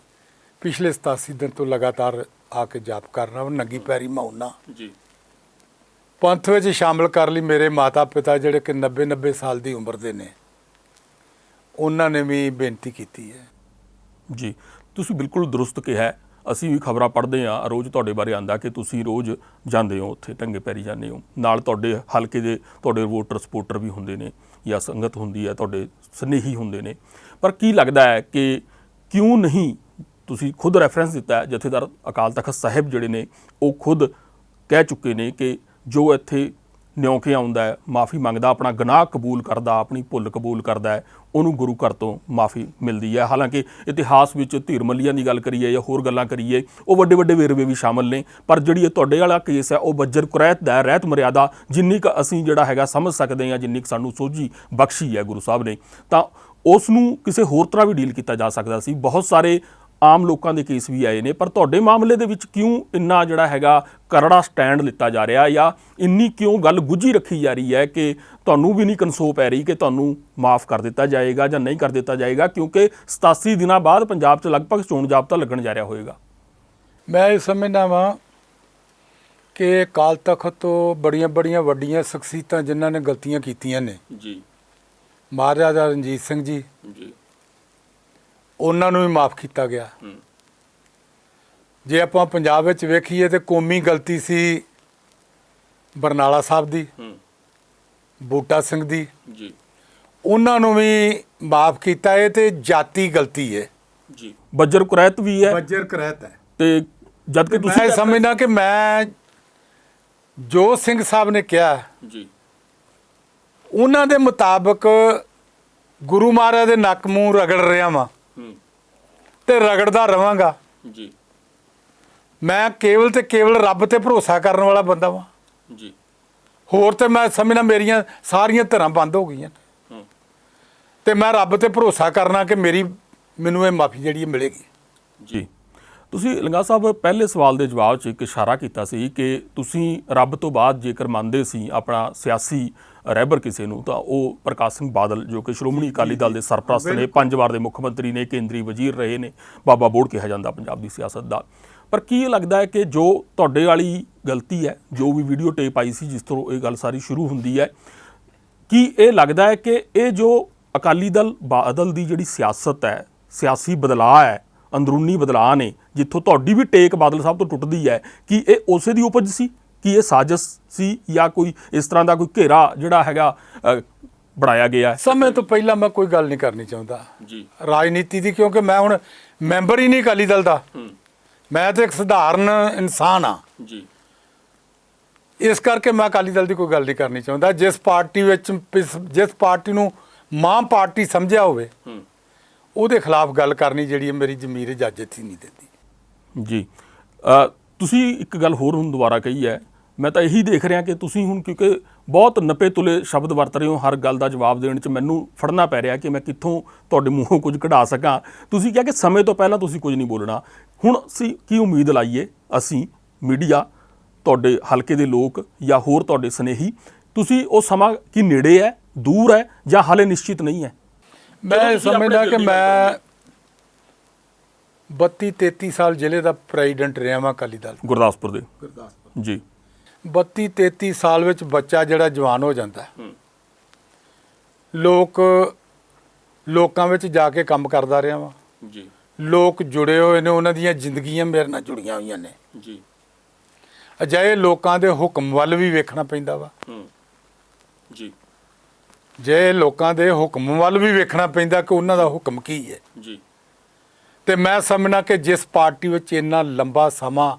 ਪਿਛਲੇ 87 ਦਿਨ ਤੋਂ ਲਗਾਤਾਰ ਆ ਕੇ ਜਾਪ ਕਰ ਰਿਹਾ, ਨੰਗੀ ਪੈਰੀ ਮਾਉਣਾ ਜੀ। ਪੰਥ ਵਿੱਚ ਸ਼ਾਮਲ ਕਰ ਲਈ। ਮੇਰੇ ਮਾਤਾ ਪਿਤਾ ਜਿਹੜੇ ਕਿ 90 ਸਾਲ ਦੀ ਉਮਰ ਦੇ ਨੇ, ਉਹਨਾਂ ਨੇ ਵੀ ਬੇਨਤੀ ਕੀਤੀ ਹੈ ਜੀ। ਤੁਸੀਂ ਬਿਲਕੁਲ ਦਰੁਸਤ ਕਿਹਾ। ਅਸੀਂ ਵੀ ਖਬਰਾਂ ਪੜ੍ਹਦੇ ਹਾਂ, ਰੋਜ਼ ਤੁਹਾਡੇ ਬਾਰੇ ਆਉਂਦਾ ਕਿ ਤੁਸੀਂ ਰੋਜ਼ ਜਾਂਦੇ ਹੋ ਉੱਥੇ, ਢੰਗੇ ਪੈਰੀ ਜਾਂਦੇ ਹੋ, ਨਾਲ ਤੁਹਾਡੇ ਹਲਕੇ ਦੇ ਤੁਹਾਡੇ ਵੋਟਰ ਸਪੋਰਟਰ ਵੀ ਹੁੰਦੇ ਨੇ ਜਾਂ ਸੰਗਤ ਹੁੰਦੀ ਹੈ, ਤੁਹਾਡੇ ਸਨੇਹੀ ਹੁੰਦੇ ਨੇ। ਪਰ ਕੀ ਲੱਗਦਾ ਹੈ ਕਿ ਕਿਉਂ ਨਹੀਂ, ਤੁਸੀਂ ਖੁਦ ਰੈਫਰੈਂਸ ਦਿੱਤਾ ਹੈ, ਜਥੇਦਾਰ ਅਕਾਲ ਤਖਤ ਸਾਹਿਬ ਜਿਹੜੇ ਨੇ ਉਹ ਖੁਦ ਕਹਿ ਚੁੱਕੇ ਨੇ ਕਿ ਜੋ ਇੱਥੇ ਨਿਉ ਕੇ ਆਉਂਦਾ ਹੈ, ਮਾਫੀ ਮੰਗਦਾ, ਆਪਣਾ ਗੁਨਾਹ ਕਬੂਲ ਕਰਦਾ, ਆਪਣੀ ਭੁੱਲ ਕਬੂਲ ਕਰਦਾ ਹੈ, ਉਹਨੂੰ ਗੁਰੂ ਘਰ ਤੋਂ ਮਾਫੀ ਮਿਲਦੀ ਹੈ। ਹਾਲਾਂਕਿ ਇਤਿਹਾਸ ਵਿੱਚ ਧੀਰ ਮੱਲੀਆਂ ਦੀ ਗੱਲ ਕਰੀਏ ਜਾਂ ਹੋਰ ਗੱਲਾਂ ਕਰੀਏ, ਉਹ ਵੱਡੇ ਵੱਡੇ ਵੇਰਵੇ ਵੀ ਸ਼ਾਮਲ ਨੇ। ਪਰ ਜਿਹੜੀ ਇਹ ਤੁਹਾਡੇ ਵਾਲਾ ਕੇਸ ਹੈ ਉਹ ਬੱਜਰ ਕੁਰੈਤ ਦਾ, ਰਹਿਤ ਮਰਿਆਦਾ ਜਿੰਨੀ ਕੁ ਅਸੀਂ ਜਿਹੜਾ ਹੈਗਾ ਸਮਝ ਸਕਦੇ ਹਾਂ, ਜਿੰਨੀ ਕੁ ਸਾਨੂੰ ਸੋਝੀ ਬਖਸ਼ੀ ਹੈ ਗੁਰੂ ਸਾਹਿਬ ਨੇ, ਤਾਂ ਉਸ ਨੂੰ ਕਿਸੇ ਹੋਰ ਤਰ੍ਹਾਂ ਵੀ ਡੀਲ ਕੀਤਾ ਜਾ ਸਕਦਾ ਸੀ। ਬਹੁਤ ਸਾਰੇ ਆਮ ਲੋਕਾਂ ਦੇ ਕੇਸ ਵੀ ਆਏ ਨੇ, ਪਰ ਤੁਹਾਡੇ ਮਾਮਲੇ ਦੇ ਵਿੱਚ ਕਿਉਂ ਇੰਨਾ ਜਿਹੜਾ ਹੈਗਾ ਕਰੜਾ ਸਟੈਂਡ ਲਿੱਤਾ ਜਾ ਰਿਹਾ, ਜਾਂ ਇੰਨੀ ਕਿਉਂ ਗੱਲ ਗੁੱਝੀ ਰੱਖੀ ਜਾ ਰਹੀ ਹੈ ਕਿ ਤੁਹਾਨੂੰ ਵੀ ਨਹੀਂ ਕਨਸੋ ਪੈ ਰਹੀ ਕਿ ਤੁਹਾਨੂੰ ਮਾਫ ਕਰ ਦਿੱਤਾ ਜਾਏਗਾ ਜਾਂ ਨਹੀਂ ਕਰ ਦਿੱਤਾ ਜਾਏਗਾ, ਕਿਉਂਕਿ 87 ਦਿਨਾਂ ਬਾਅਦ ਪੰਜਾਬ 'ਚ ਲਗਭਗ ਚੋਣ ਜ਼ਾਬਤਾ ਲੱਗਣ ਜਾ ਰਿਹਾ ਹੋਏਗਾ? ਮੈਂ ਇਹ ਸਮਝਦਾ ਵਾਂ ਕਿ ਅਕਾਲ ਤਖਤ ਤੋਂ ਬੜੀਆਂ ਵੱਡੀਆਂ ਸ਼ਖਸੀਅਤਾਂ ਜਿਨ੍ਹਾਂ ਨੇ ਗਲਤੀਆਂ ਕੀਤੀਆਂ ਨੇ ਜੀ, ਮਹਾਰਾਜਾ ਰਣਜੀਤ ਸਿੰਘ ਜੀ, ਉਹਨਾਂ ਨੂੰ ਵੀ ਮਾਫ ਕੀਤਾ ਗਿਆ। ਜੇ ਆਪਾਂ ਪੰਜਾਬ ਵਿੱਚ ਵੇਖੀਏ ਤੇ ਕੌਮੀ ਗਲਤੀ ਸੀ ਬਰਨਾਲਾ ਸਾਹਿਬ ਦੀ, ਬੂਟਾ ਸਿੰਘ ਦੀ, ਉਹਨਾਂ ਨੂੰ ਵੀ ਮਾਫ ਕੀਤਾ ਹੈ। ਤੇ ਜਾਤੀ ਗਲਤੀ ਹੈ ਜੀ, ਬੱਜਰ ਕੁਰੈਤ ਵੀ ਹੈ, ਬੱਜਰ ਕੁਰੈਤ ਹੈ। ਤੇ ਜਦ ਕਿ ਤੁਸੀਂ ਮੈਂ ਸਮਝਦਾ ਕਿ ਮੈਂ ਜੋ ਸਿੰਘ ਸਾਹਿਬ ਨੇ ਕਿਹਾ ਜੀ, ਉਹਨਾਂ ਦੇ ਮੁਤਾਬਕ ਗੁਰੂ ਮਹਾਰਾਜ ਦੇ ਨੱਕ ਮੂੰਹ ਰਗੜ ਰਿਹਾ ਵਾਂ ਤੇ ਰਗੜਦਾ ਰਵਾਂਗਾ ਜੀ। ਮੈਂ ਕੇਵਲ ਤੇ ਕੇਵਲ ਰੱਬ ਤੇ ਭਰੋਸਾ ਕਰਨ ਵਾਲਾ ਬੰਦਾ ਵਾਂ ਜੀ। ਹੋਰ ਤੇ ਮੈਂ ਸਮਝਣਾ ਮੇਰੀਆਂ ਸਾਰੀਆਂ ਧਿਰਾਂ ਬੰਦ ਹੋ ਗਈਆਂ ਤੇ ਮੈਂ ਰੱਬ ਤੇ ਭਰੋਸਾ ਕਰਨਾ ਕਿ ਮੇਰੀ ਮੈਨੂੰ ਇਹ ਮਾਫੀ ਜਿਹੜੀ ਹੈ ਮਿਲੇਗੀ। ਜੀ, ਤੁਸੀਂ ਲੰਗਾ ਸਾਹਿਬ ਪਹਿਲੇ ਸਵਾਲ ਦੇ ਜਵਾਬ 'ਚ ਇੱਕ ਇਸ਼ਾਰਾ ਕੀਤਾ ਸੀ ਕਿ ਤੁਸੀਂ ਰੱਬ ਤੋਂ ਬਾਅਦ ਜੇਕਰ ਮੰਨਦੇ ਸੀ ਆਪਣਾ ਸਿਆਸੀ ਰਹਿਬਰ ਕਿਸੇ ਨੂੰ, ਤਾਂ ਉਹ ਪ੍ਰਕਾਸ਼ ਸਿੰਘ ਬਾਦਲ, ਜੋ ਕਿ ਸ਼੍ਰੋਮਣੀ ਅਕਾਲੀ ਦਲ ਦੇ ਸਰਪ੍ਰਸਤ ਨੇ, 5 ਵਾਰ ਦੇ ਮੁੱਖ ਮੰਤਰੀ ਨੇ, ਕੇਂਦਰੀ ਵਜ਼ੀਰ ਰਹੇ ਨੇ, ਬਾਬਾ ਬੋੜ ਕਿਹਾ ਜਾਂਦਾ ਪੰਜਾਬ ਦੀ ਸਿਆਸਤ ਦਾ। ਪਰ ਕੀ ਲੱਗਦਾ ਹੈ ਕਿ ਜੋ ਤੁਹਾਡੇ ਵਾਲੀ ਗਲਤੀ ਹੈ, ਜੋ ਵੀ ਵੀਡੀਓ ਟੇਪ ਆਈ ਸੀ ਜਿਸ ਤੋਂ ਇਹ ਗੱਲ ਸਾਰੀ ਸ਼ੁਰੂ ਹੁੰਦੀ ਹੈ, ਕੀ ਇਹ ਲੱਗਦਾ ਹੈ ਕਿ ਇਹ ਜੋ ਅਕਾਲੀ ਦਲ ਬਾਦਲ ਦੀ ਜਿਹੜੀ ਸਿਆਸਤ ਹੈ, ਸਿਆਸੀ ਬਦਲਾਅ ਹੈ, ਅੰਦਰੂਨੀ ਬਦਲਾਅ ਨੇ, ਜਿੱਥੋਂ ਤੁਹਾਡੀ ਵੀ ਟੇਕ ਬਾਦਲ ਸਾਹਿਬ ਤੋਂ ਟੁੱਟਦੀ ਹੈ, ਕਿ ਇਹ ਉਸੇ ਦੀ ਉਪਜ ਸੀ, ਕਿ ਇਹ ਸਾਜ਼ਿਸ਼ ਸੀ, ਜਾਂ ਕੋਈ ਇਸ ਤਰ੍ਹਾਂ ਦਾ ਕੋਈ ਘੇਰਾ ਜਿਹੜਾ ਹੈਗਾ ਬਣਾਇਆ ਗਿਆ ਹੈ? ਸਮੇਂ ਤੋਂ ਪਹਿਲਾਂ ਮੈਂ ਕੋਈ ਗੱਲ ਨਹੀਂ ਕਰਨੀ ਚਾਹੁੰਦਾ ਜੀ ਰਾਜਨੀਤੀ ਦੀ, ਕਿਉਂਕਿ ਮੈਂ ਹੁਣ ਮੈਂਬਰ ਹੀ ਨਹੀਂ ਅਕਾਲੀ ਦਲ ਦਾ। ਮੈਂ ਤਾਂ ਇੱਕ ਸਧਾਰਨ ਇਨਸਾਨ ਹਾਂ ਜੀ। ਇਸ ਕਰਕੇ ਮੈਂ ਅਕਾਲੀ ਦਲ ਦੀ ਕੋਈ ਗੱਲ ਨਹੀਂ ਕਰਨੀ ਚਾਹੁੰਦਾ। ਜਿਸ ਪਾਰਟੀ ਵਿੱਚ ਜਿਸ ਪਾਰਟੀ ਨੂੰ ਮਾਂ ਪਾਰਟੀ ਸਮਝਿਆ ਹੋਵੇ ਉਹਦੇ ਖਿਲਾਫ ਗੱਲ ਕਰਨੀ ਜਿਹੜੀ ਹੈ ਮੇਰੀ ਜ਼ਮੀਰ ਇਜਾਜ਼ਤ ਹੀ ਨਹੀਂ ਦਿੰਦੀ। ਜੀ, ਤੁਸੀਂ ਇੱਕ ਗੱਲ ਹੋਰ ਹੁਣ ਦੁਬਾਰਾ ਕਹੀ ਹੈ, ਮੈਂ ਤਾਂ ਇਹੀ ਦੇਖ ਰਿਹਾ ਕਿ ਤੁਸੀਂ ਹੁਣ, ਕਿਉਂਕਿ ਬਹੁਤ ਨਪੇ ਤੁਲੇ ਸ਼ਬਦ ਵਰਤ ਰਹੇ ਹੋ ਹਰ ਗੱਲ ਦਾ ਜਵਾਬ ਦੇਣ 'ਚ, ਮੈਨੂੰ ਫੜਨਾ ਪੈ ਰਿਹਾ ਕਿ ਮੈਂ ਕਿੱਥੋਂ ਤੁਹਾਡੇ ਮੂੰਹੋਂ ਕੁਝ ਕਢਾ ਸਕਾਂ। ਤੁਸੀਂ ਕਿਹਾ ਕਿ ਸਮੇਂ ਤੋਂ ਪਹਿਲਾਂ ਤੁਸੀਂ ਕੁਝ ਨਹੀਂ ਬੋਲਣਾ। ਹੁਣ ਅਸੀਂ ਕੀ ਉਮੀਦ ਲਾਈਏ, ਅਸੀਂ ਮੀਡੀਆ, ਤੁਹਾਡੇ ਹਲਕੇ ਦੇ ਲੋਕ ਜਾਂ ਹੋਰ ਤੁਹਾਡੇ ਸਨੇਹੀ, ਤੁਸੀਂ ਉਹ ਸਮਾਂ ਕੀ ਨੇੜੇ ਹੈ, ਦੂਰ ਹੈ, ਜਾਂ ਹਾਲੇ ਨਿਸ਼ਚਿਤ ਨਹੀਂ ਹੈ? ਮੈਂ ਸਮਝਦਾ ਕਿ ਮੈਂ 32-33 ਸਾਲ ਜ਼ਿਲ੍ਹੇ ਦਾ ਪ੍ਰੈਜ਼ੀਡੈਂਟ ਰਿਹਾ ਵਾਂ ਅਕਾਲੀ ਦਲ ਗੁਰਦਾਸਪੁਰ ਦੇ। ਜੀ। 32-33 ਸਾਲ ਵਿੱਚ ਬੱਚਾ ਜਿਹੜਾ ਜਵਾਨ ਹੋ ਜਾਂਦਾ ਹੈ, ਲੋਕਾਂ ਵਿੱਚ ਜਾ ਕੇ ਕੰਮ ਕਰਦਾ ਰਿਹਾ ਵਾਂ ਜੀ। ਲੋਕ ਜੁੜੇ ਹੋਏ ਨੇ, ਉਹਨਾਂ ਦੀਆਂ ਜ਼ਿੰਦਗੀਆਂ ਮੇਰੇ ਨਾਲ ਜੁੜੀਆਂ ਹੋਈਆਂ ਨੇ ਜੀ। ਅਜਿਹੇ ਲੋਕਾਂ ਦੇ ਹੁਕਮ ਵੱਲ ਵੀ ਵੇਖਣਾ ਪੈਂਦਾ ਵਾ ਜੀ। ਜੇ ਲੋਕਾਂ ਦੇ ਹੁਕਮ ਵੱਲ ਵੀ ਵੇਖਣਾ ਪੈਂਦਾ ਕਿ ਉਹਨਾਂ ਦਾ ਹੁਕਮ ਕੀ ਹੈ ਜੀ। ਤੇ ਮੈਂ ਸਮਝਣਾ ਕਿ ਜਿਸ ਪਾਰਟੀ ਵਿੱਚ ਇੰਨਾ ਲੰਬਾ ਸਮਾਂ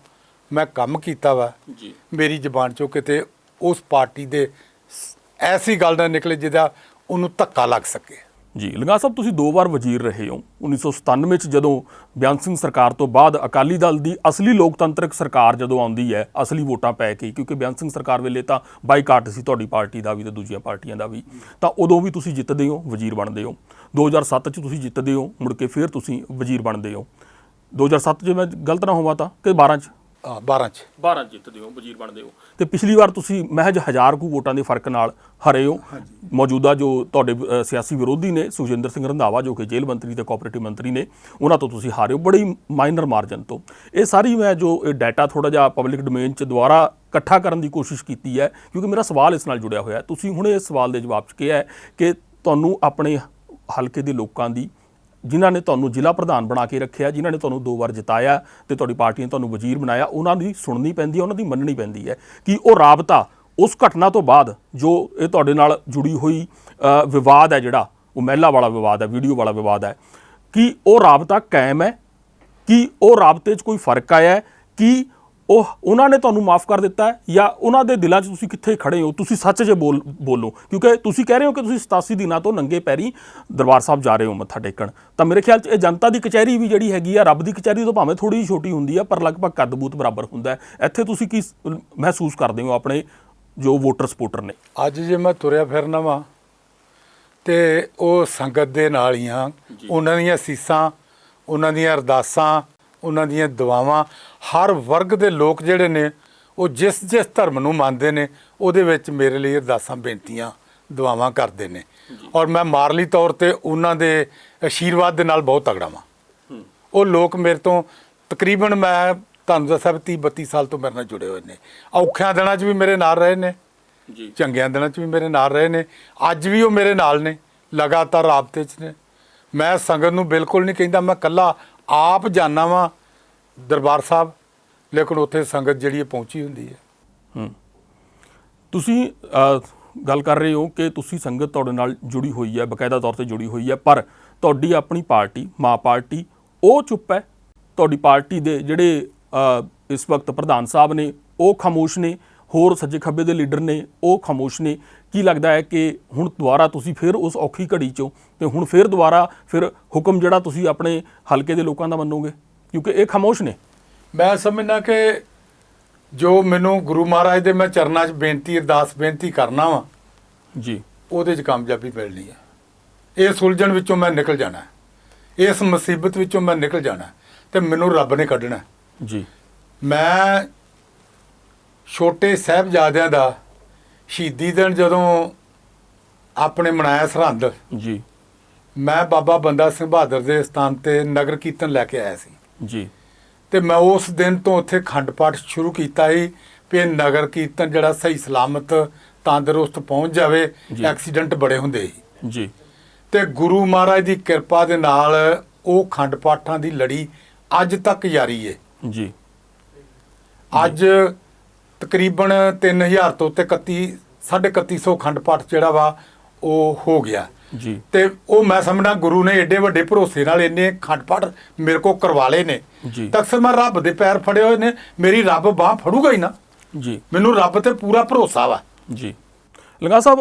ਮੈਂ ਕੰਮ ਕੀਤਾ ਵਾ ਜੀ, ਮੇਰੀ ਜ਼ਬਾਨ ਚੋਂ ਕਿਤੇ ਉਸ ਪਾਰਟੀ ਦੇ ਐਸੀ ਗੱਲ ਨਾ ਨਿਕਲੇ ਜਿਹਦਾ ਉਹਨੂੰ ਧੱਕਾ ਲੱਗ ਸਕੇ। ਜੀ, ਲੰਗਾ ਸਾਹਿਬ ਤੁਸੀਂ 2 ਵਾਰ ਵਜ਼ੀਰ ਰਹੇ ਹੋ। 1997 'ਚ ਜਦੋਂ ਬਿਆਨ ਸਿੰਘ ਸਰਕਾਰ ਤੋਂ ਬਾਅਦ ਅਕਾਲੀ ਦਲ ਦੀ ਅਸਲੀ ਲੋਕਤੰਤਰਕ ਸਰਕਾਰ ਜਦੋਂ ਆਉਂਦੀ ਹੈ, ਅਸਲੀ ਵੋਟਾਂ ਪੈ ਕੇ, ਕਿਉਂਕਿ ਬਿਆਨ ਸਿੰਘ ਸਰਕਾਰ ਵੇਲੇ ਤਾਂ ਬਾਈਕਾਟ ਸੀ ਤੁਹਾਡੀ ਪਾਰਟੀ ਦਾ ਵੀ ਤੇ ਦੂਜੀਆਂ ਪਾਰਟੀਆਂ ਦਾ ਵੀ, ਤਾਂ ਉਦੋਂ ਵੀ ਤੁਸੀਂ ਜਿੱਤਦੇ ਹੋ, ਵਜ਼ੀਰ ਬਣਦੇ ਹੋ। 2007 'ਚ ਤੁਸੀਂ ਜਿੱਤਦੇ ਹੋ, ਮੁੜ ਕੇ ਫਿਰ ਤੁਸੀਂ ਵਜ਼ੀਰ ਬਣਦੇ ਹੋ। 2007 'ਚ ਮੈਂ ਗਲਤ ਨਾ ਹੋਵਾਂ ਤਾਂ ਕਿ 12 'ਚ 12 ਜਿੱਤਦੇ ਹੋ, ਵਜ਼ੀਰ ਬਣਦੇ ਹੋ। ਤੇ ਪਿਛਲੀ ਵਾਰ ਤੁਸੀਂ ਮਹਿਜ 1000 ਕੁ ਵੋਟਾਂ ਦੇ ਫਰਕ ਨਾਲ ਹਾਰੇ ਹੋ। ਮੌਜੂਦਾ ਜੋ ਤੁਹਾਡੇ ਸਿਆਸੀ ਵਿਰੋਧੀ ਨੇ, ਸੁਖਜਿੰਦਰ ਸਿੰਘ ਰੰਧਾਵਾ, ਜੋ ਕਿ ਜੇਲ੍ਹ ਮੰਤਰੀ ਤੇ ਕੋਆਪਰੇਟਿਵ ਮੰਤਰੀ ਨੇ, ਉਹਨਾਂ ਤੋਂ ਤੁਸੀਂ ਹਾਰੇ ਹੋ ਬੜੀ ਮਾਈਨਰ ਮਾਰਜਨ ਤੋਂ। ਇਹ ਸਾਰੀ ਮੈਂ ਜੋ ਇਹ ਡਾਟਾ ਥੋੜ੍ਹਾ ਜਿਹਾ ਪਬਲਿਕ ਡੋਮੇਨ 'ਚ ਦੁਬਾਰਾ ਇਕੱਠਾ ਕਰਨ ਦੀ ਕੋਸ਼ਿਸ਼ ਕੀਤੀ ਹੈ, ਕਿਉਂਕਿ ਮੇਰਾ ਸਵਾਲ ਇਸ ਨਾਲ ਜੁੜਿਆ ਹੋਇਆ। ਤੁਸੀਂ ਹੁਣ ਇਸ ਸਵਾਲ ਦੇ ਜਵਾਬ 'ਚ ਕਿਹਾ ਹੈ ਕਿ ਤੁਹਾਨੂੰ ਆਪਣੇ ਹਲਕੇ ਦੇ ਲੋਕਾਂ ਦੀ, ਜਿਨ੍ਹਾਂ ਨੇ ਤੁਹਾਨੂੰ ਜ਼ਿਲ੍ਹਾ ਪ੍ਰਧਾਨ ਬਣਾ ਕੇ ਰੱਖਿਆ, ਜਿਨ੍ਹਾਂ ਨੇ ਤੁਹਾਨੂੰ 2 ਵਾਰ ਜਿਤਾਇਆ ਤੇ ਤੁਹਾਡੀ ਪਾਰਟੀ ਨੇ ਤੁਹਾਨੂੰ ਵਜ਼ੀਰ ਬਣਾਇਆ, ਉਹਨਾਂ ਦੀ ਸੁਣਨੀ ਪੈਂਦੀ ਹੈ, ਉਹਨਾਂ ਦੀ ਮੰਨਣੀ ਪੈਂਦੀ ਹੈ। ਕਿ ਉਹ ਰਾਬਤਾ ਉਸ ਘਟਨਾ ਤੋਂ ਬਾਅਦ ਜੋ ਇਹ ਤੁਹਾਡੇ ਨਾਲ ਜੁੜੀ ਹੋਈ ਵਿਵਾਦ ਹੈ, ਜਿਹੜਾ ਉਹ ਮਹਿਲਾ ਵਾਲਾ ਵਿਵਾਦ ਹੈ, ਵੀਡੀਓ ਵਾਲਾ ਵਿਵਾਦ ਹੈ, ਕਿ ਉਹ ਰਾਬਤਾ ਕਾਇਮ ਹੈ? ਕਿ ਉਹ ਰਾਬਤੇ 'ਚ ਕੋਈ ਫਰਕ ਆਇਆ ਹੈ? ਕਿ ਉਹਨਾਂ ਨੇ ਤੁਹਾਨੂੰ ਮਾਫ ਕਰ ਦਿੱਤਾ ਹੈ, ਜਾਂ ਉਹਨਾਂ ਦੇ ਦਿਲਾਂ 'ਚ ਤੁਸੀਂ ਕਿੱਥੇ ਖੜੇ ਹੋ? ਤੁਸੀਂ ਸੱਚ ਜੇ ਬੋਲੋ, ਕਿਉਂਕਿ ਤੁਸੀਂ ਕਹਿ ਰਹੇ ਹੋ ਕਿ ਤੁਸੀਂ 87 ਦਿਨਾਂ ਤੋਂ ਨੰਗੇ ਪੈਰੀ ਦਰਬਾਰ ਸਾਹਿਬ ਜਾ ਰਹੇ ਹੋ ਮੱਥਾ ਟੇਕਣ। ਤਾਂ ਮੇਰੇ ਖਿਆਲ 'ਚ ਇਹ ਜਨਤਾ ਦੀ ਕਚਹਿਰੀ ਵੀ ਜਿਹੜੀ ਹੈਗੀ ਆ, ਰੱਬ ਦੀ ਕਚਹਿਰੀ ਤੋਂ ਭਾਵੇਂ ਥੋੜ੍ਹੀ ਜਿਹੀ ਛੋਟੀ ਹੁੰਦੀ ਆ, ਪਰ ਲਗਭਗ ਕੱਦ ਬੂਤ ਬਰਾਬਰ ਹੁੰਦਾ ਹੈ। ਇੱਥੇ ਤੁਸੀਂ ਕੀ ਮਹਿਸੂਸ ਕਰਦੇ ਹੋ ਆਪਣੇ ਜੋ ਵੋਟਰ ਸਪੋਰਟਰ ਨੇ? ਅੱਜ ਜੇ ਮੈਂ ਤੁਰਿਆ ਫਿਰਨਾ ਵਾਂ ਤੇ ਉਹ ਸੰਗਤ ਦੇ ਨਾਲ ਹੀ ਹਾਂ। ਉਹਨਾਂ ਦੀਆਂ ਸੀਸਾਂ, ਉਹਨਾਂ ਦੀਆਂ ਅਰਦਾਸਾਂ, ਉਹਨਾਂ ਦੀਆਂ ਦੁਆਵਾਂ, ਹਰ ਵਰਗ ਦੇ ਲੋਕ ਜਿਹੜੇ ਨੇ ਉਹ ਜਿਸ ਧਰਮ ਨੂੰ ਮੰਨਦੇ ਨੇ ਉਹਦੇ ਵਿੱਚ ਮੇਰੇ ਲਈ ਅਰਦਾਸਾਂ, ਬੇਨਤੀਆਂ, ਦੁਆਵਾਂ ਕਰਦੇ ਨੇ। ਔਰ ਮੈਂ ਮਾਰਲੀ ਤੌਰ ਤੇ ਉਹਨਾਂ ਦੇ ਆਸ਼ੀਰਵਾਦ ਦੇ ਨਾਲ ਬਹੁਤ ਤਗੜਾ ਵਾਂ। ਉਹ ਲੋਕ ਮੇਰੇ ਤੋਂ ਤਕਰੀਬਨ, ਮੈਂ ਤੁਹਾਨੂੰ ਦੱਸਿਆ, 30-32 ਸਾਲ ਤੋਂ ਮੇਰੇ ਨਾਲ ਜੁੜੇ ਹੋਏ ਨੇ। ਔਖਿਆਂ ਦਿਨਾਂ 'ਚ ਵੀ ਮੇਰੇ ਨਾਲ ਰਹੇ ਨੇ, ਚੰਗਿਆਂ ਦਿਨਾਂ 'ਚ ਵੀ ਮੇਰੇ ਨਾਲ ਰਹੇ ਨੇ, ਅੱਜ ਵੀ ਉਹ ਮੇਰੇ ਨਾਲ ਨੇ, ਲਗਾਤਾਰ ਰਾਬਤੇ 'ਚ ਨੇ। ਮੈਂ ਸੰਗਤ ਨੂੰ ਬਿਲਕੁਲ ਨਹੀਂ ਕਹਿੰਦਾ ਮੈਂ ਇਕੱਲਾ ਆਪ ਜਾਣਾ ਵਾਂ ਦਰਬਾਰ ਸਾਹਿਬ, ਲੇਕਿਨ ਉੱਥੇ ਸੰਗਤ ਜਿਹੜੀ ਪਹੁੰਚੀ ਹੁੰਦੀ ਹੈ। ਤੁਸੀਂ ਗੱਲ ਕਰ ਰਹੇ ਹੋ ਕਿ ਤੁਸੀਂ ਸੰਗਤ ਤੁਹਾਡੇ ਨਾਲ ਜੁੜੀ ਹੋਈ ਹੈ, ਬਕਾਇਦਾ ਤੌਰ ਤੇ ਜੁੜੀ ਹੋਈ ਹੈ, ਪਰ ਤੁਹਾਡੀ ਆਪਣੀ ਪਾਰਟੀ, ਮਾਂ ਪਾਰਟੀ, ਉਹ ਚੁੱਪ ਹੈ। ਤੁਹਾਡੀ ਪਾਰਟੀ ਦੇ ਜਿਹੜੇ ਇਸ ਵਕਤ ਪ੍ਰਧਾਨ ਸਾਹਿਬ ਨੇ ਉਹ ਖਾਮੋਸ਼ ਨੇ, ਹੋਰ ਸੱਜੇ ਖੱਬੇ ਦੇ ਲੀਡਰ ਨੇ ਉਹ ਖਾਮੋਸ਼ ਨੇ। ਕੀ ਲੱਗਦਾ ਹੈ ਕਿ ਹੁਣ ਦੁਬਾਰਾ ਤੁਸੀਂ ਫਿਰ ਉਸ ਔਖੀ ਘੜੀ 'ਚੋਂ ਤੇ ਹੁਣ ਫਿਰ ਦੁਬਾਰਾ ਹੁਕਮ ਜਿਹੜਾ ਤੁਸੀਂ ਆਪਣੇ ਹਲਕੇ ਦੇ ਲੋਕਾਂ ਦਾ ਮੰਨੋਗੇ, ਕਿਉਂਕਿ ਇਹ ਖਾਮੋਸ਼ ਨੇ? ਮੈਂ ਸਮਝਦਾ ਕਿ ਜੋ ਮੈਨੂੰ ਗੁਰੂ ਮਹਾਰਾਜ ਦੇ ਮੈਂ ਚਰਨਾਂ 'ਚ ਬੇਨਤੀ, ਅਰਦਾਸ ਬੇਨਤੀ ਕਰਨਾ ਵਾ ਜੀ, ਉਹਦੇ 'ਚ ਕਾਮਯਾਬੀ ਮਿਲਣੀ ਹੈ। ਇਹ ਸੁਲਝਣ ਵਿੱਚੋਂ ਮੈਂ ਨਿਕਲ ਜਾਣਾ। ਇਸ ਮੁਸੀਬਤ ਵਿੱਚੋਂ ਮੈਂ ਨਿਕਲ ਜਾਣਾ ਤੇ ਮੈਨੂੰ ਰੱਬ ਨੇ ਕੱਢਣਾ। ਜੀ ਮੈਂ ਛੋਟੇ ਸਾਹਿਬਜ਼ਾਦਿਆਂ ਦਾ ਸ਼ਹੀਦੀ ਦਿਨ ਜਦੋਂ ਆਪਣੇ ਮਨਾਇਆ ਸਰਹੰਦ, ਜੀ ਮੈਂ ਬਾਬਾ ਬੰਦਾ ਸਿੰਘ ਬਹਾਦਰ ਦੇ ਸਥਾਨ ਤੇ ਨਗਰ ਕੀਰਤਨ ਲੈ ਕੇ ਆਇਆ ਸੀ ਜੀ ਤੇ ਮੈਂ ਉਸ ਦਿਨ ਤੋਂ ਉੱਥੇ ਖੰਡ ਪਾਠ ਸ਼ੁਰੂ ਕੀਤਾ ਸੀ ਵੀ ਨਗਰ ਕੀਰਤਨ ਜਿਹੜਾ ਸਹੀ ਸਲਾਮਤ ਤੰਦਰੁਸਤ ਪਹੁੰਚ ਜਾਵੇ। ਜੀ। ਐਕਸੀਡੈਂਟ ਬੜੇ ਹੁੰਦੇ ਸੀ ਜੀ ਤੇ ਗੁਰੂ ਮਹਾਰਾਜ ਦੀ ਕਿਰਪਾ ਦੇ ਨਾਲ ਉਹ ਖੰਡ ਪਾਠਾਂ ਦੀ ਲੜੀ ਅੱਜ ਤੱਕ ਜਾਰੀ ਹੈ। ਜੀ ਅੱਜ ਤਕਰੀਬਨ 3000 ਤੋਂ ਤੇ 3150 ਖੰਡ ਪਾਠ ਜਿਹੜਾ ਵਾ ਉਹ ਹੋ ਗਿਆ ਜੀ ਤੇ ਉਹ ਮੈਂ ਸਮਝਦਾ ਗੁਰੂ ਨੇ ਏਡੇ ਵੱਡੇ ਭਰੋਸੇ ਨਾਲ ਇੰਨੇ ਖੰਡ ਪਾਠ ਮੇਰੇ ਕੋ ਕਰਵਾ ਲਏ ਨੇ। ਜੀ। ਤਾਂ ਅਕਸਰ ਮੈਂ ਰੱਬ ਦੇ ਪੈਰ ਫੜੇ ਹੋਏ ਨੇ, ਮੇਰੀ ਰੱਬ ਬਾਹ ਫੜੂਗਾ ਹੀ ਨਾ। ਜੀ ਮੈਨੂੰ ਰੱਬ ਤੇ ਪੂਰਾ ਭਰੋਸਾ ਵਾ। ਜੀ ਲੰਗਾ ਸਾਹਿਬ,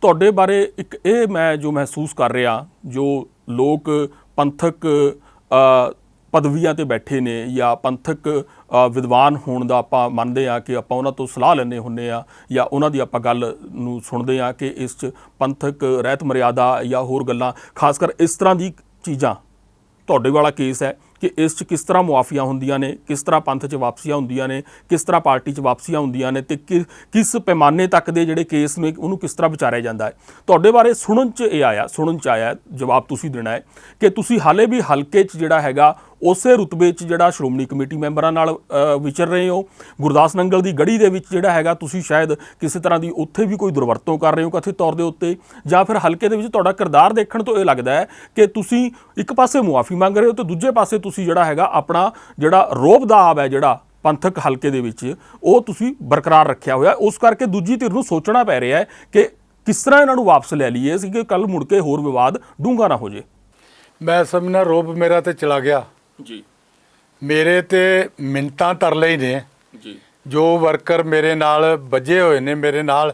ਤੁਹਾਡੇ ਬਾਰੇ ਇੱਕ ਇਹ ਮੈਂ ਜੋ ਮਹਿਸੂਸ ਕਰ ਰਿਹਾ, ਜੋ ਲੋਕ ਪੰਥਕ ਪਦਵੀਆਂ ਤੇ ਬੈਠੇ ਨੇ ਜਾਂ ਪੰਥਕ ਵਿਦਵਾਨ ਹੋਣ ਦਾ ਆਪਾਂ ਮੰਨਦੇ ਆ ਕਿ ਆਪਾਂ ਉਹਨਾਂ ਤੋਂ ਸਲਾਹ ਲੈਂਦੇ ਹੁੰਦੇ ਆ ਜਾਂ ਉਹਨਾਂ ਦੀ ਆਪਾਂ ਗੱਲ ਨੂੰ ਸੁਣਦੇ ਆ ਕਿ ਇਸ 'ਚ ਪੰਥਕ ਰਹਿਤ ਮਰਿਆਦਾ ਜਾਂ ਹੋਰ ਗੱਲਾਂ, ਖਾਸ ਕਰ ਇਸ ਤਰ੍ਹਾਂ ਦੀ ਚੀਜ਼ਾਂ, ਤੁਹਾਡੇ ਵਾਲਾ ਕੇਸ ਹੈ ਕਿ ਇਸ 'ਚ ਕਿਸ ਤਰ੍ਹਾਂ ਮੁਆਫੀਆਂ ਹੁੰਦੀਆਂ ਨੇ, ਕਿਸ ਤਰ੍ਹਾਂ ਪੰਥ 'ਚ ਵਾਪਸੀਆਂ ਹੁੰਦੀਆਂ ਨੇ, ਕਿਸ ਤਰ੍ਹਾਂ ਪਾਰਟੀ 'ਚ ਵਾਪਸੀਆਂ ਹੁੰਦੀਆਂ ਨੇ ਤੇ ਕਿਸ ਪੈਮਾਨੇ ਤੱਕ ਦੇ ਜਿਹੜੇ ਕੇਸ ਨੇ ਉਹਨੂੰ ਕਿਸ ਤਰ੍ਹਾਂ ਵਿਚਾਰਿਆ ਜਾਂਦਾ ਹੈ। ਤੁਹਾਡੇ ਬਾਰੇ ਸੁਣਨ 'ਚ ਆਇਆ ਜਵਾਬ ਤੁਸੀਂ ਦੇਣਾ ਹੈ ਕਿ ਤੁਸੀਂ ਹਾਲੇ ਵੀ ਹਲਕੇ 'ਚ ਜਿਹੜਾ ਹੈਗਾ ਉਸੇ ਰੁਤਬੇ 'ਚ ਜਿਹੜਾ ਸ਼੍ਰੋਮਣੀ ਕਮੇਟੀ ਮੈਂਬਰਾਂ ਨਾਲ ਵਿਚਰ ਰਹੇ ਹੋ। ਗੁਰਦਾਸ ਨੰਗਲ ਦੀ ਗੜੀ ਦੇ ਵਿੱਚ ਜਿਹੜਾ ਹੈਗਾ ਤੁਸੀਂ ਸ਼ਾਇਦ ਕਿਸੇ ਤਰ੍ਹਾਂ ਦੀ ਉੱਥੇ ਵੀ ਕੋਈ ਦੁਰਵਰਤੋਂ ਕਰ ਰਹੇ ਹੋ ਕਥਿਤ ਤੌਰ ਦੇ ਉੱਤੇ, ਜਾਂ ਫਿਰ ਹਲਕੇ ਦੇ ਵਿੱਚ ਤੁਹਾਡਾ ਕਿਰਦਾਰ ਦੇਖਣ ਤੋਂ ਇਹ ਲੱਗਦਾ ਹੈ ਕਿ ਤੁਸੀਂ ਇੱਕ ਪਾਸੇ ਮੁਆਫੀ ਮੰਗ ਰਹੇ ਹੋ ਤੇ ਦੂਜੇ ਪਾਸੇ ਤੁਸੀਂ ਜਿਹੜਾ ਹੈਗਾ ਆਪਣਾ ਜਿਹੜਾ ਰੋਬ ਦਾ ਆਬ ਹੈ ਜਿਹੜਾ ਪੰਥਕ ਹਲਕੇ ਦੇ ਵਿੱਚ ਉਹ ਤੁਸੀਂ ਬਰਕਰਾਰ ਰੱਖਿਆ ਹੋਇਆ। ਉਸ ਕਰਕੇ ਦੂਜੀ ਧਿਰ ਨੂੰ ਸੋਚਣਾ ਪੈ ਰਿਹਾ ਹੈ ਕਿ ਕਿਸ ਤਰ੍ਹਾਂ ਇਹਨਾਂ ਨੂੰ ਵਾਪਸ ਲੈ ਲਈਏ ਸੀ ਕਿ ਕੱਲ ਮੁੜ ਕੇ ਹੋਰ ਵਿਵਾਦ ਡੂੰਘਾ ਨਾ ਹੋ ਜੇ। ਮੈਂ ਸਮਝਣਾ ਰੋਬ ਮੇਰਾ ਤੇ ਚਲਾ ਗਿਆ ਜੀ। ਮੇਰੇ ਤੇ ਮਿੰਨਤਾਂ ਤਰਲੇ ਹੀ ਨੇ। ਜੀ। ਜੋ ਵਰਕਰ ਮੇਰੇ ਨਾਲ ਵੱਜੇ ਹੋਏ ਨੇ, ਮੇਰੇ ਨਾਲ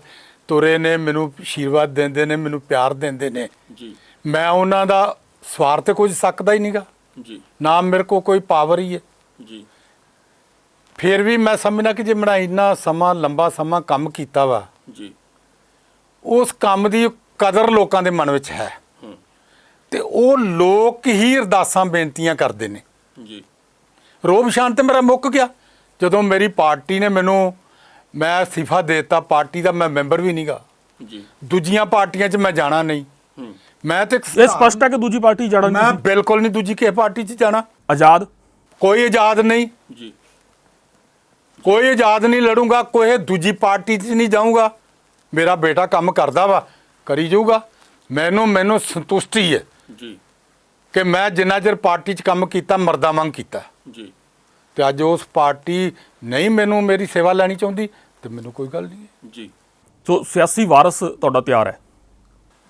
ਤੁਰੇ ਨੇ, ਮੈਨੂੰ ਆਸ਼ੀਰਵਾਦ ਦਿੰਦੇ ਨੇ, ਮੈਨੂੰ ਪਿਆਰ ਦਿੰਦੇ ਨੇ, ਜੀ। ਮੈਂ ਉਹਨਾਂ ਦਾ ਸਵਾਰਥ ਤੇ ਕੁਝ ਸਕਦਾ ਹੀ ਨਹੀਂਗਾ। ਜੀ। ਨਾ ਮੇਰੇ ਕੋਲ ਕੋਈ ਪਾਵਰ ਹੀ ਹੈ। ਜੀ। ਫਿਰ ਵੀ ਮੈਂ ਸਮਝਣਾ ਕਿ ਜੇ ਮੈਂ ਇੰਨਾ ਸਮਾਂ ਲੰਬਾ ਸਮਾਂ ਕੰਮ ਕੀਤਾ ਵਾ, ਜੀ, ਉਸ ਕੰਮ ਦੀ ਕਦਰ ਲੋਕਾਂ ਦੇ ਮਨ ਵਿੱਚ ਹੈ ਤੇ ਉਹ ਲੋਕ ਹੀ ਅਰਦਾਸਾਂ ਬੇਨਤੀਆਂ ਕਰਦੇ ਨੇ। ਜੀ। ਰੋਬ ਸ਼ਾਨ ਤੇ ਮੇਰਾ ਮੁੱਕ ਗਿਆ ਜਦੋਂ ਮੇਰੀ ਪਾਰਟੀ ਨੇ ਮੈਨੂੰ, ਮੈਂ ਅਸਤੀਫਾ ਦੇ ਦਿੱਤਾ ਪਾਰਟੀ ਦਾ, ਮੈਂ ਮੈਂਬਰ ਵੀ ਨਹੀਂਗਾ। ਜੀ। ਦੂਜੀਆਂ ਪਾਰਟੀਆਂ 'ਚ ਮੈਂ ਜਾਣਾ ਨਹੀਂ। ਮੈਂ ਤੇ ਇਹ ਸਪਸ਼ਟ ਹੈ ਕਿ ਦੂਜੀ ਪਾਰਟੀ ਜਾਣਾ ਮੈਂ ਨਹੀਂ, ਬਿਲਕੁਲ ਨਹੀਂ ਦੂਜੀ ਕਿਸੇ ਪਾਰਟੀ 'ਚ ਜਾਣਾ। ਆਜ਼ਾਦ, ਕੋਈ ਆਜ਼ਾਦ ਨਹੀਂ। ਜੀ, ਕੋਈ ਆਜ਼ਾਦ ਨਹੀਂ ਲੜੂੰਗਾ, ਕੋਈ ਦੂਜੀ ਪਾਰਟੀ 'ਚ ਨਹੀਂ ਜਾਊਂਗਾ। ਮੇਰਾ ਬੇਟਾ ਕੰਮ ਕਰਦਾ ਵਾ, ਕਰੀ ਜਾਊਗਾ। ਮੈਨੂੰ ਸੰਤੁਸ਼ਟੀ ਹੈ ਜੀ, ਕਿ ਮੈਂ ਜਿੰਨਾ ਚਿਰ ਪਾਰਟੀ 'ਚ ਕੰਮ ਕੀਤਾ ਮਰਦਾ ਵਾਂਗ ਕੀਤਾ। ਜੀ। ਤੇ ਅੱਜ ਉਸ ਪਾਰਟੀ ਨਹੀਂ ਮੈਨੂੰ ਮੇਰੀ ਸੇਵਾ ਲੈਣੀ ਚਾਹੁੰਦੀ ਤੇ ਮੈਨੂੰ ਕੋਈ ਗੱਲ ਨਹੀਂ ਹੈ। ਜੀ। ਸੋ ਸਿਆਸੀ ਵਾਰਸ ਤੁਹਾਡਾ ਤਿਆਰ ਹੈ?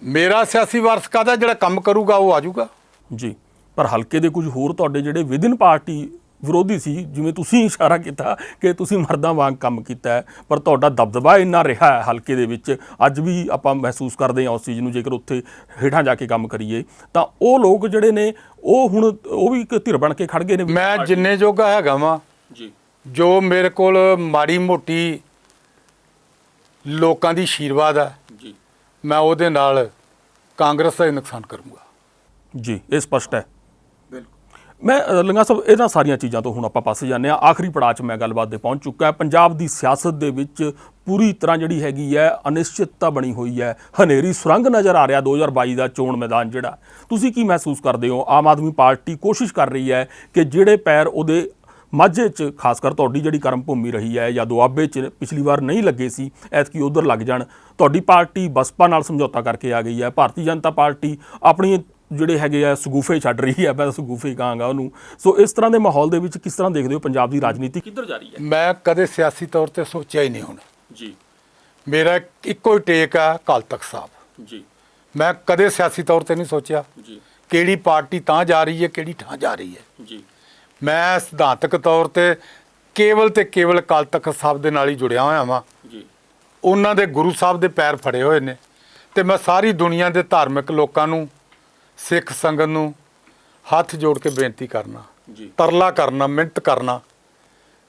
ਮੇਰਾ ਸਿਆਸੀ ਵਾਰਸ ਕਾਹਦਾ, ਜਿਹੜਾ ਕੰਮ ਕਰੂਗਾ ਉਹ ਆ ਜਾਊਗਾ। ਜੀ। ਪਰ ਹਲਕੇ ਦੇ ਕੁਝ ਹੋਰ ਤੁਹਾਡੇ ਜਿਹੜੇ ਵਿਦਿਨ ਪਾਰਟੀ ਵਿਰੋਧੀ ਸੀ, ਜਿਵੇਂ ਤੁਸੀਂ ਇਸ਼ਾਰਾ ਕੀਤਾ ਕਿ ਤੁਸੀਂ ਮਰਦਾਂ ਵਾਂਗ ਕੰਮ ਕੀਤਾ ਹੈ, ਪਰ ਤੁਹਾਡਾ ਦਬਦਬਾ ਇੰਨਾ ਰਿਹਾ ਹੈ ਹਲਕੇ ਦੇ ਵਿੱਚ, ਅੱਜ ਵੀ ਆਪਾਂ ਮਹਿਸੂਸ ਕਰਦੇ ਹਾਂ ਉਸ ਚੀਜ਼ ਨੂੰ। ਜੇਕਰ ਉੱਥੇ ਹੇਠਾਂ ਜਾ ਕੇ ਕੰਮ ਕਰੀਏ ਤਾਂ ਉਹ ਲੋਕ ਜਿਹੜੇ ਨੇ ਉਹ ਹੁਣ ਉਹ ਵੀ ਇੱਕ ਧਿਰ ਬਣ ਕੇ ਖੜ ਗਏ ਨੇ। ਮੈਂ ਜਿੰਨੇ ਜੋਗਾ ਹੈਗਾ ਵਾਂ, ਜੀ, ਜੋ ਮੇਰੇ ਕੋਲ ਮਾੜੀ ਮੋਟੀ ਲੋਕਾਂ ਦੀ ਆਸ਼ੀਰਵਾਦ ਹੈ, ਜੀ, ਮੈਂ ਉਹਦੇ ਨਾਲ ਕਾਂਗਰਸ ਦਾ ਹੀ ਨੁਕਸਾਨ ਕਰੂੰਗਾ। ਜੀ, ਇਹ ਸਪਸ਼ਟ ਹੈ। ਮੈਂ ਲੰਗਾ ਸਾਹਿਬ, ਇਹਨਾਂ ਸਾਰੀਆਂ ਚੀਜ਼ਾਂ ਤੋਂ ਹੁਣ ਆਪਾਂ ਪਾਸੇ ਜਾਂਦੇ ਹਾਂ। ਆਖਰੀ ਪੜਾਅ 'ਚ ਮੈਂ ਗੱਲਬਾਤ ਦੇ ਪਹੁੰਚ ਚੁੱਕਾ। ਪੰਜਾਬ ਦੀ ਸਿਆਸਤ ਦੇ ਵਿੱਚ ਪੂਰੀ ਤਰ੍ਹਾਂ ਜਿਹੜੀ ਹੈਗੀ ਹੈ ਅਨਿਸ਼ਚਿਤਤਾ ਬਣੀ ਹੋਈ ਹੈ, ਹਨੇਰੀ ਸੁਰੰਗ ਨਜ਼ਰ ਆ ਰਿਹਾ 2022 ਦਾ ਚੋਣ ਮੈਦਾਨ ਜਿਹੜਾ। ਤੁਸੀਂ ਕੀ ਮਹਿਸੂਸ ਕਰਦੇ ਹੋ? ਆਮ ਆਦਮੀ ਪਾਰਟੀ ਕੋਸ਼ਿਸ਼ ਕਰ ਰਹੀ ਹੈ ਕਿ ਜਿਹੜੇ ਪੈਰ ਉਹਦੇ ਮਾਝੇ 'ਚ, ਖਾਸ ਕਰ ਤੁਹਾਡੀ ਜਿਹੜੀ ਕਰਮ ਭੂਮੀ ਰਹੀ ਹੈ ਜਾਂ ਦੁਆਬੇ 'ਚ ਪਿਛਲੀ ਵਾਰ ਨਹੀਂ ਲੱਗੇ ਸੀ, ਐਤਕੀ ਉੱਧਰ ਲੱਗ ਜਾਣ। ਤੁਹਾਡੀ ਪਾਰਟੀ ਬਸਪਾ ਨਾਲ ਸਮਝੌਤਾ ਕਰਕੇ ਆ ਗਈ ਹੈ। ਭਾਰਤੀ ਜਨਤਾ ਪਾਰਟੀ ਆਪਣੀ ਜਿਹੜੇ ਹੈਗੇ ਆ ਸਗੂਫੇ ਛੱਡ ਰਹੀ ਹੈ, ਮੈਂ ਸਗੂਫੇ ਕਹਾਂਗਾ ਉਹਨੂੰ। ਸੋ ਇਸ ਤਰ੍ਹਾਂ ਦੇ ਮਾਹੌਲ ਦੇ ਵਿੱਚ ਕਿਸ ਤਰ੍ਹਾਂ ਦੇਖਦੇ ਹੋ ਪੰਜਾਬ ਦੀ ਰਾਜਨੀਤੀ ਕਿੱਧਰ ਜਾ ਰਹੀ ਹੈ? ਮੈਂ ਕਦੇ ਸਿਆਸੀ ਤੌਰ ਤੇ ਸੋਚਿਆ ਹੀ ਨਹੀਂ ਹੁਣ। ਜੀ। ਮੇਰਾ ਇੱਕੋ ਹੀ ਟੇਕ ਹੈ ਅਕਾਲ ਤਖਤ ਸਾਹਿਬ। ਜੀ। ਮੈਂ ਕਦੇ ਸਿਆਸੀ ਤੌਰ ਤੇ ਨਹੀਂ ਸੋਚਿਆ ਜੀ। ਕਿਹੜੀ ਪਾਰਟੀ ਤਾਂ ਜਾ ਰਹੀ ਹੈ, ਕਿਹੜੀ ਥਾਂ ਜਾ ਰਹੀ ਹੈ। ਜੀ। ਮੈਂ ਸਿਧਾਂਤਕ ਤੌਰ ਤੇ ਕੇਵਲ ਅਕਾਲ ਤਖਤ ਸਾਹਿਬ ਦੇ ਨਾਲ ਹੀ ਜੁੜਿਆ ਹੋਇਆ ਵਾਂ। ਜੀ। ਉਹਨਾਂ ਦੇ ਗੁਰੂ ਸਾਹਿਬ ਦੇ ਪੈਰ ਫੜੇ ਹੋਏ ਨੇ ਤੇ ਮੈਂ ਸਾਰੀ ਦੁਨੀਆ ਦੇ ਧਾਰਮਿਕ ਲੋਕਾਂ ਨੂੰ, ਸਿੱਖ ਸੰਗਤ ਨੂੰ ਹੱਥ ਜੋੜ ਕੇ ਬੇਨਤੀ ਕਰਨਾ, ਤਰਲਾ ਕਰਨਾ, ਮਿਹਨਤ ਕਰਨਾ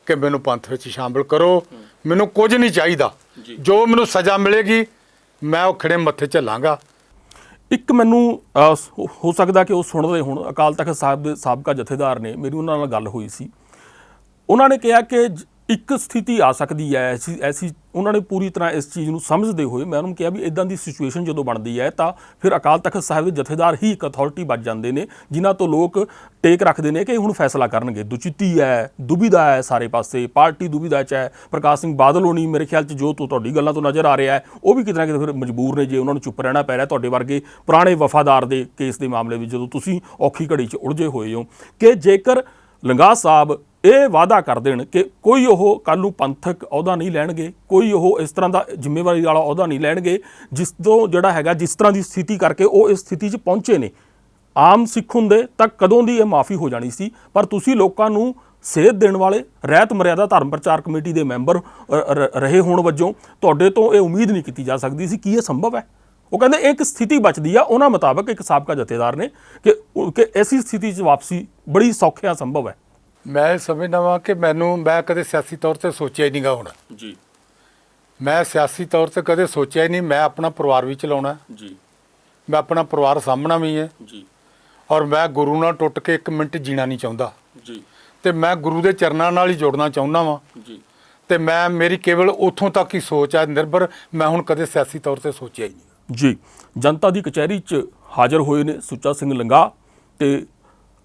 ਕਿ ਮੈਨੂੰ ਪੰਥ ਵਿੱਚ ਸ਼ਾਮਲ ਕਰੋ। ਮੈਨੂੰ ਕੁਝ ਨਹੀਂ ਚਾਹੀਦਾ, ਜੋ ਮੈਨੂੰ ਸਜ਼ਾ ਮਿਲੇਗੀ ਮੈਂ ਉਹ ਖੜੇ ਮੱਥੇ ਝੱਲਾਂਗਾ। ਇੱਕ ਮੈਨੂੰ ਹੋ ਸਕਦਾ ਕਿ ਉਹ ਸੁਣਦੇ ਹੋਣ, ਅਕਾਲ ਤਖਤ ਸਾਹਿਬ ਦੇ ਸਾਬਕਾ ਜਥੇਦਾਰ ਨੇ, ਮੇਰੀ ਉਹਨਾਂ ਨਾਲ ਗੱਲ ਹੋਈ ਸੀ। ਉਹਨਾਂ ਨੇ ਕਿਹਾ ਕਿ ਇੱਕ ਸਥਿਤੀ ਆ ਸਕਦੀ ਹੈ ਐਸੀ ਉਹਨਾਂ ਨੇ ਪੂਰੀ ਤਰ੍ਹਾਂ ਇਸ ਚੀਜ਼ ਨੂੰ ਸਮਝਦੇ ਹੋਏ ਮੈਂ ਉਹਨਾਂ ਨੂੰ ਕਿਹਾ ਵੀ ਇਦਾਂ ਦੀ ਸਿਚੁਏਸ਼ਨ ਜਦੋਂ ਬਣਦੀ ਹੈ ਤਾਂ ਫਿਰ ਅਕਾਲ ਤਖਤ ਸਾਹਿਬ ਦੇ ਜਥੇਦਾਰ ਹੀ ਇੱਕ ਅਥਾਰਟੀ ਬਣ ਜਾਂਦੇ ਨੇ ਜਿਨ੍ਹਾਂ ਤੋਂ ਲੋਕ ਟੇਕ ਰੱਖਦੇ ਨੇ ਕਿ ਹੁਣ ਫੈਸਲਾ ਕਰਨਗੇ। ਦੁਚਿੱਤੀ ਹੈ, ਦੁਬਿਧਾ ਹੈ, ਸਾਰੇ ਪਾਸੇ ਪਾਰਟੀ ਦੁਬਿਧਾ 'ਚ ਹੈ। ਪ੍ਰਕਾਸ਼ ਸਿੰਘ ਬਾਦਲ ਹੋਣੀ ਮੇਰੇ ਖਿਆਲ 'ਚ ਜੋ ਤੁਹਾਡੀ ਗੱਲਾਂ ਤੋਂ ਨਜ਼ਰ ਆ ਰਿਹਾ ਹੈ ਉਹ ਵੀ ਕਿਤੇ ਨਾ ਕਿਤੇ ਫਿਰ ਮਜਬੂਰ ਨੇ, ਜੇ ਉਹਨਾਂ ਨੂੰ ਚੁੱਪ ਰਹਿਣਾ ਪੈ ਰਿਹਾ ਤੁਹਾਡੇ ਵਰਗੇ ਪੁਰਾਣੇ ਵਫਾਦਾਰ ਦੇ ਕੇਸ ਦੇ ਮਾਮਲੇ ਵਿੱਚ ਜਦੋਂ ਤੁਸੀਂ ਔਖੀ ਘੜੀ 'ਚ ਉਲਝੇ ਹੋਏ ਹੋ, ਕਿ ਜੇਕਰ ਲੰਗਾਹ ਸਾਹਿਬ ਇਹ ਵਾਅਦਾ ਕਰ ਦੇਣ ਕਿ ਕੋਈ ਉਹ ਕੱਲ੍ਹ ਨੂੰ ਪੰਥਕ ਅਹੁਦਾ ਨਹੀਂ ਲੈਣਗੇ, ਕੋਈ ਉਹ ਇਸ ਤਰ੍ਹਾਂ ਦਾ ਜ਼ਿੰਮੇਵਾਰੀ ਵਾਲਾ ਅਹੁਦਾ ਨਹੀਂ ਲੈਣਗੇ ਜਿਸ ਤੋਂ ਜਿਹੜਾ ਹੈਗਾ ਜਿਸ ਤਰ੍ਹਾਂ ਦੀ ਸਥਿਤੀ ਕਰਕੇ ਉਹ ਇਸ ਸਥਿਤੀ 'ਚ ਪਹੁੰਚੇ ਨੇ। ਆਮ ਸਿੱਖ ਹੁੰਦੇ ਤਾਂ ਕਦੋਂ ਦੀ ਇਹ ਮਾਫੀ ਹੋ ਜਾਣੀ ਸੀ, ਪਰ ਤੁਸੀਂ ਲੋਕਾਂ ਨੂੰ ਸੇਧ ਦੇਣ ਵਾਲੇ ਰਹਿਤ ਮਰਿਆਦਾ ਧਰਮ ਪ੍ਰਚਾਰ ਕਮੇਟੀ ਦੇ ਮੈਂਬਰ ਰਹੇ ਹੋਣ ਵਜੋਂ ਤੁਹਾਡੇ ਤੋਂ ਇਹ ਉਮੀਦ ਨਹੀਂ ਕੀਤੀ ਜਾ ਸਕਦੀ ਸੀ ਕਿ ਇਹ ਸੰਭਵ ਹੈ। ਉਹ ਕਹਿੰਦੇ ਇੱਕ ਸਥਿਤੀ ਬਚਦੀ ਆ ਉਹਨਾਂ ਮੁਤਾਬਕ ਇੱਕ ਸਾਬਕਾ ਜਥੇਦਾਰ ਨੇ ਕਿ ਐਸੀ ਸਥਿਤੀ 'ਚ ਵਾਪਸੀ ਬੜੀ ਸੌਖਿਆ ਸੰਭਵ ਹੈ। ਮੈਂ ਸਮਝਦਾ ਵਾਂ ਕਿ ਮੈਂ ਕਦੇ ਸਿਆਸੀ ਤੌਰ ਤੇ ਸੋਚਿਆ ਹੀ ਨਹੀਂਗਾ ਹੁਣ ਜੀ। ਮੈਂ ਸਿਆਸੀ ਤੌਰ ਤੇ ਕਦੇ ਸੋਚਿਆ ਹੀ ਨਹੀਂ। ਮੈਂ ਆਪਣਾ ਪਰਿਵਾਰ ਵੀ ਚਲਾਉਣਾ ਜੀ, ਮੈਂ ਆਪਣਾ ਪਰਿਵਾਰ ਸਾਂਭਣਾ ਵੀ ਹੈ ਜੀ, ਔਰ ਮੈਂ ਗੁਰੂ ਨਾਲ ਟੁੱਟ ਕੇ ਇੱਕ ਮਿੰਟ ਜੀਣਾ ਨਹੀਂ ਚਾਹੁੰਦਾ ਜੀ, ਤੇ ਮੈਂ ਗੁਰੂ ਦੇ ਚਰਨਾਂ ਨਾਲ ਹੀ ਜੁੜਨਾ ਚਾਹੁੰਦਾ ਵਾਂ ਜੀ। ਤੇ ਮੇਰੀ ਕੇਵਲ ਉੱਥੋਂ ਤੱਕ ਹੀ ਸੋਚ ਹੈ ਨਿਰਭਰ। ਮੈਂ ਹੁਣ ਕਦੇ ਸਿਆਸੀ ਤੌਰ ਤੇ ਸੋਚਿਆ ਹੀ ਨਹੀਂ ਜੀ। ਜਨਤਾ ਦੀ ਕਚਹਿਰੀ 'ਚ ਹਾਜ਼ਰ ਹੋਏ ਨੇ ਸੁੱਚਾ ਸਿੰਘ ਲੰਗਾਹ ਤੇ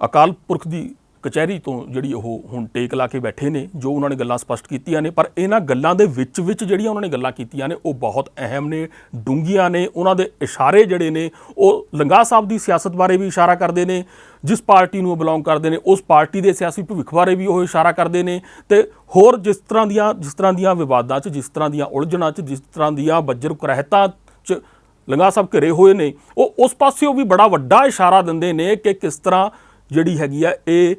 ਅਕਾਲ ਪੁਰਖ ਦੀ ਕਚਹਿਰੀ ਤੋਂ ਜਿਹੜੀ ਉਹ ਹੁਣ ਟੇਕ ਲਾ ਕੇ ਬੈਠੇ ਨੇ, ਜੋ ਉਹਨਾਂ ਨੇ ਗੱਲਾਂ ਸਪਸ਼ਟ ਕੀਤੀਆਂ ਨੇ। ਪਰ ਇਹਨਾਂ ਗੱਲਾਂ ਦੇ ਵਿੱਚ ਜਿਹੜੀਆਂ ਉਹਨਾਂ ਨੇ ਗੱਲਾਂ ਕੀਤੀਆਂ ਨੇ ਉਹ ਬਹੁਤ ਅਹਿਮ ਨੇ, ਡੂੰਘੀਆਂ ਨੇ। ਉਹਨਾਂ ਦੇ ਇਸ਼ਾਰੇ ਜਿਹੜੇ ਨੇ ਉਹ ਲੰਗਾਹ ਸਾਹਿਬ ਦੀ ਸਿਆਸਤ ਬਾਰੇ ਵੀ ਇਸ਼ਾਰਾ ਕਰਦੇ ਨੇ, ਜਿਸ ਪਾਰਟੀ ਨੂੰ ਉਹ ਬਿਲੋਂਗ ਕਰਦੇ ਨੇ ਉਸ ਪਾਰਟੀ ਦੇ ਸਿਆਸੀ ਭਵਿੱਖ ਬਾਰੇ ਵੀ ਉਹ ਇਸ਼ਾਰਾ ਕਰਦੇ ਨੇ, ਤੇ ਹੋਰ ਜਿਸ ਤਰ੍ਹਾਂ ਦੀਆਂ ਵਿਵਾਦਾਂ 'ਚ, ਜਿਸ ਤਰ੍ਹਾਂ ਦੀਆਂ ਉਲਝਣਾਂ 'ਚ, ਜਿਸ ਤਰ੍ਹਾਂ ਦੀਆਂ ਬੱਜਰ ਕੁਰਹਿਤਾਂ 'ਚ ਲੰਗਾਹ ਸਾਹਿਬ ਘਿਰੇ ਹੋਏ ਨੇ, ਉਹ ਉਸ ਪਾਸਿਓਂ ਵੀ ਬੜਾ ਵੱਡਾ ਇਸ਼ਾਰਾ ਦਿੰਦੇ ਨੇ ਕਿ ਕਿਸ ਤਰ੍ਹਾਂ ਜਿਹੜੀ ਹੈਗੀ ਆ ਇਹ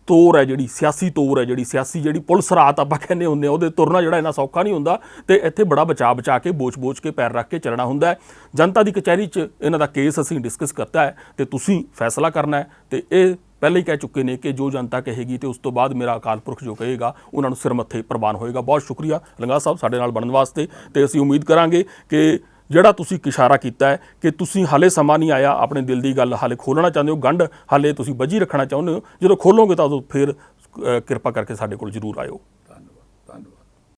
ਤੋਰ ਹੈ, ਜਿਹੜੀ ਸਿਆਸੀ ਤੋਰ ਹੈ, ਜਿਹੜੀ ਪੁਲਿਸ ਰਾਤ ਆਪਾਂ ਕਹਿੰਦੇ ਹੁੰਦੇ ਹਾਂ, ਉਹਦੇ ਤੁਰਨਾ ਜਿਹੜਾ ਇੰਨਾ ਸੌਖਾ ਨਹੀਂ ਹੁੰਦਾ ਤੇ ਇੱਥੇ ਬੜਾ ਬਚਾ ਕੇ ਬੋਚ ਕੇ ਪੈਰ ਰੱਖ ਕੇ ਚੱਲਣਾ ਹੁੰਦਾ ਹੈ। ਜਨਤਾ ਦੀ ਕਚਹਿਰੀ 'ਚ ਇਹਨਾਂ ਦਾ ਕੇਸ ਅਸੀਂ ਡਿਸਕਸ ਕਰਤਾ ਹੈ ਤੇ ਤੁਸੀਂ ਫੈਸਲਾ ਕਰਨਾ ਹੈ। ਤੇ ਇਹ ਪਹਿਲਾਂ ਹੀ ਕਹਿ ਚੁੱਕੇ ਨੇ ਕਿ ਜੋ ਜਨਤਾ ਕਹੇਗੀ ਤੇ ਉਸ ਤੋਂ ਬਾਅਦ ਮੇਰਾ ਅਕਾਲ ਪੁਰਖ ਜੋ ਕਹੇਗਾ ਉਹਨਾਂ ਨੂੰ ਸਿਰ ਮੱਥੇ ਪ੍ਰਵਾਨ ਹੋਏਗਾ। ਬਹੁਤ ਸ਼ੁਕਰੀਆ ਲੰਗਾਹ ਸਾਹਿਬ ਸਾਡੇ ਨਾਲ ਬਣਨ ਵਾਸਤੇ, ਤੇ ਅਸੀਂ ਉਮੀਦ ਕਰਾਂਗੇ ਕਿ ਜਿਹੜਾ ਤੁਸੀਂ ਇਸ਼ਾਰਾ ਕੀਤਾ ਹੈ ਕਿ ਤੁਸੀਂ ਹਾਲੇ ਸਮਾਂ ਨਹੀਂ ਆਇਆ, ਆਪਣੇ ਦਿਲ ਦੀ ਗੱਲ ਹਾਲੇ ਖੋਲ੍ਹਣਾ ਚਾਹੁੰਦੇ ਹੋ, ਗੰਢ ਹਾਲੇ ਤੁਸੀਂ ਬੱਝੀ ਰੱਖਣਾ ਚਾਹੁੰਦੇ ਹੋ, ਜਦੋਂ ਖੋਲ੍ਹੋਗੇ ਤਾਂ ਉਦੋਂ ਫਿਰ ਕਿਰਪਾ ਕਰਕੇ ਸਾਡੇ ਕੋਲ ਜ਼ਰੂਰ ਆਇਓ।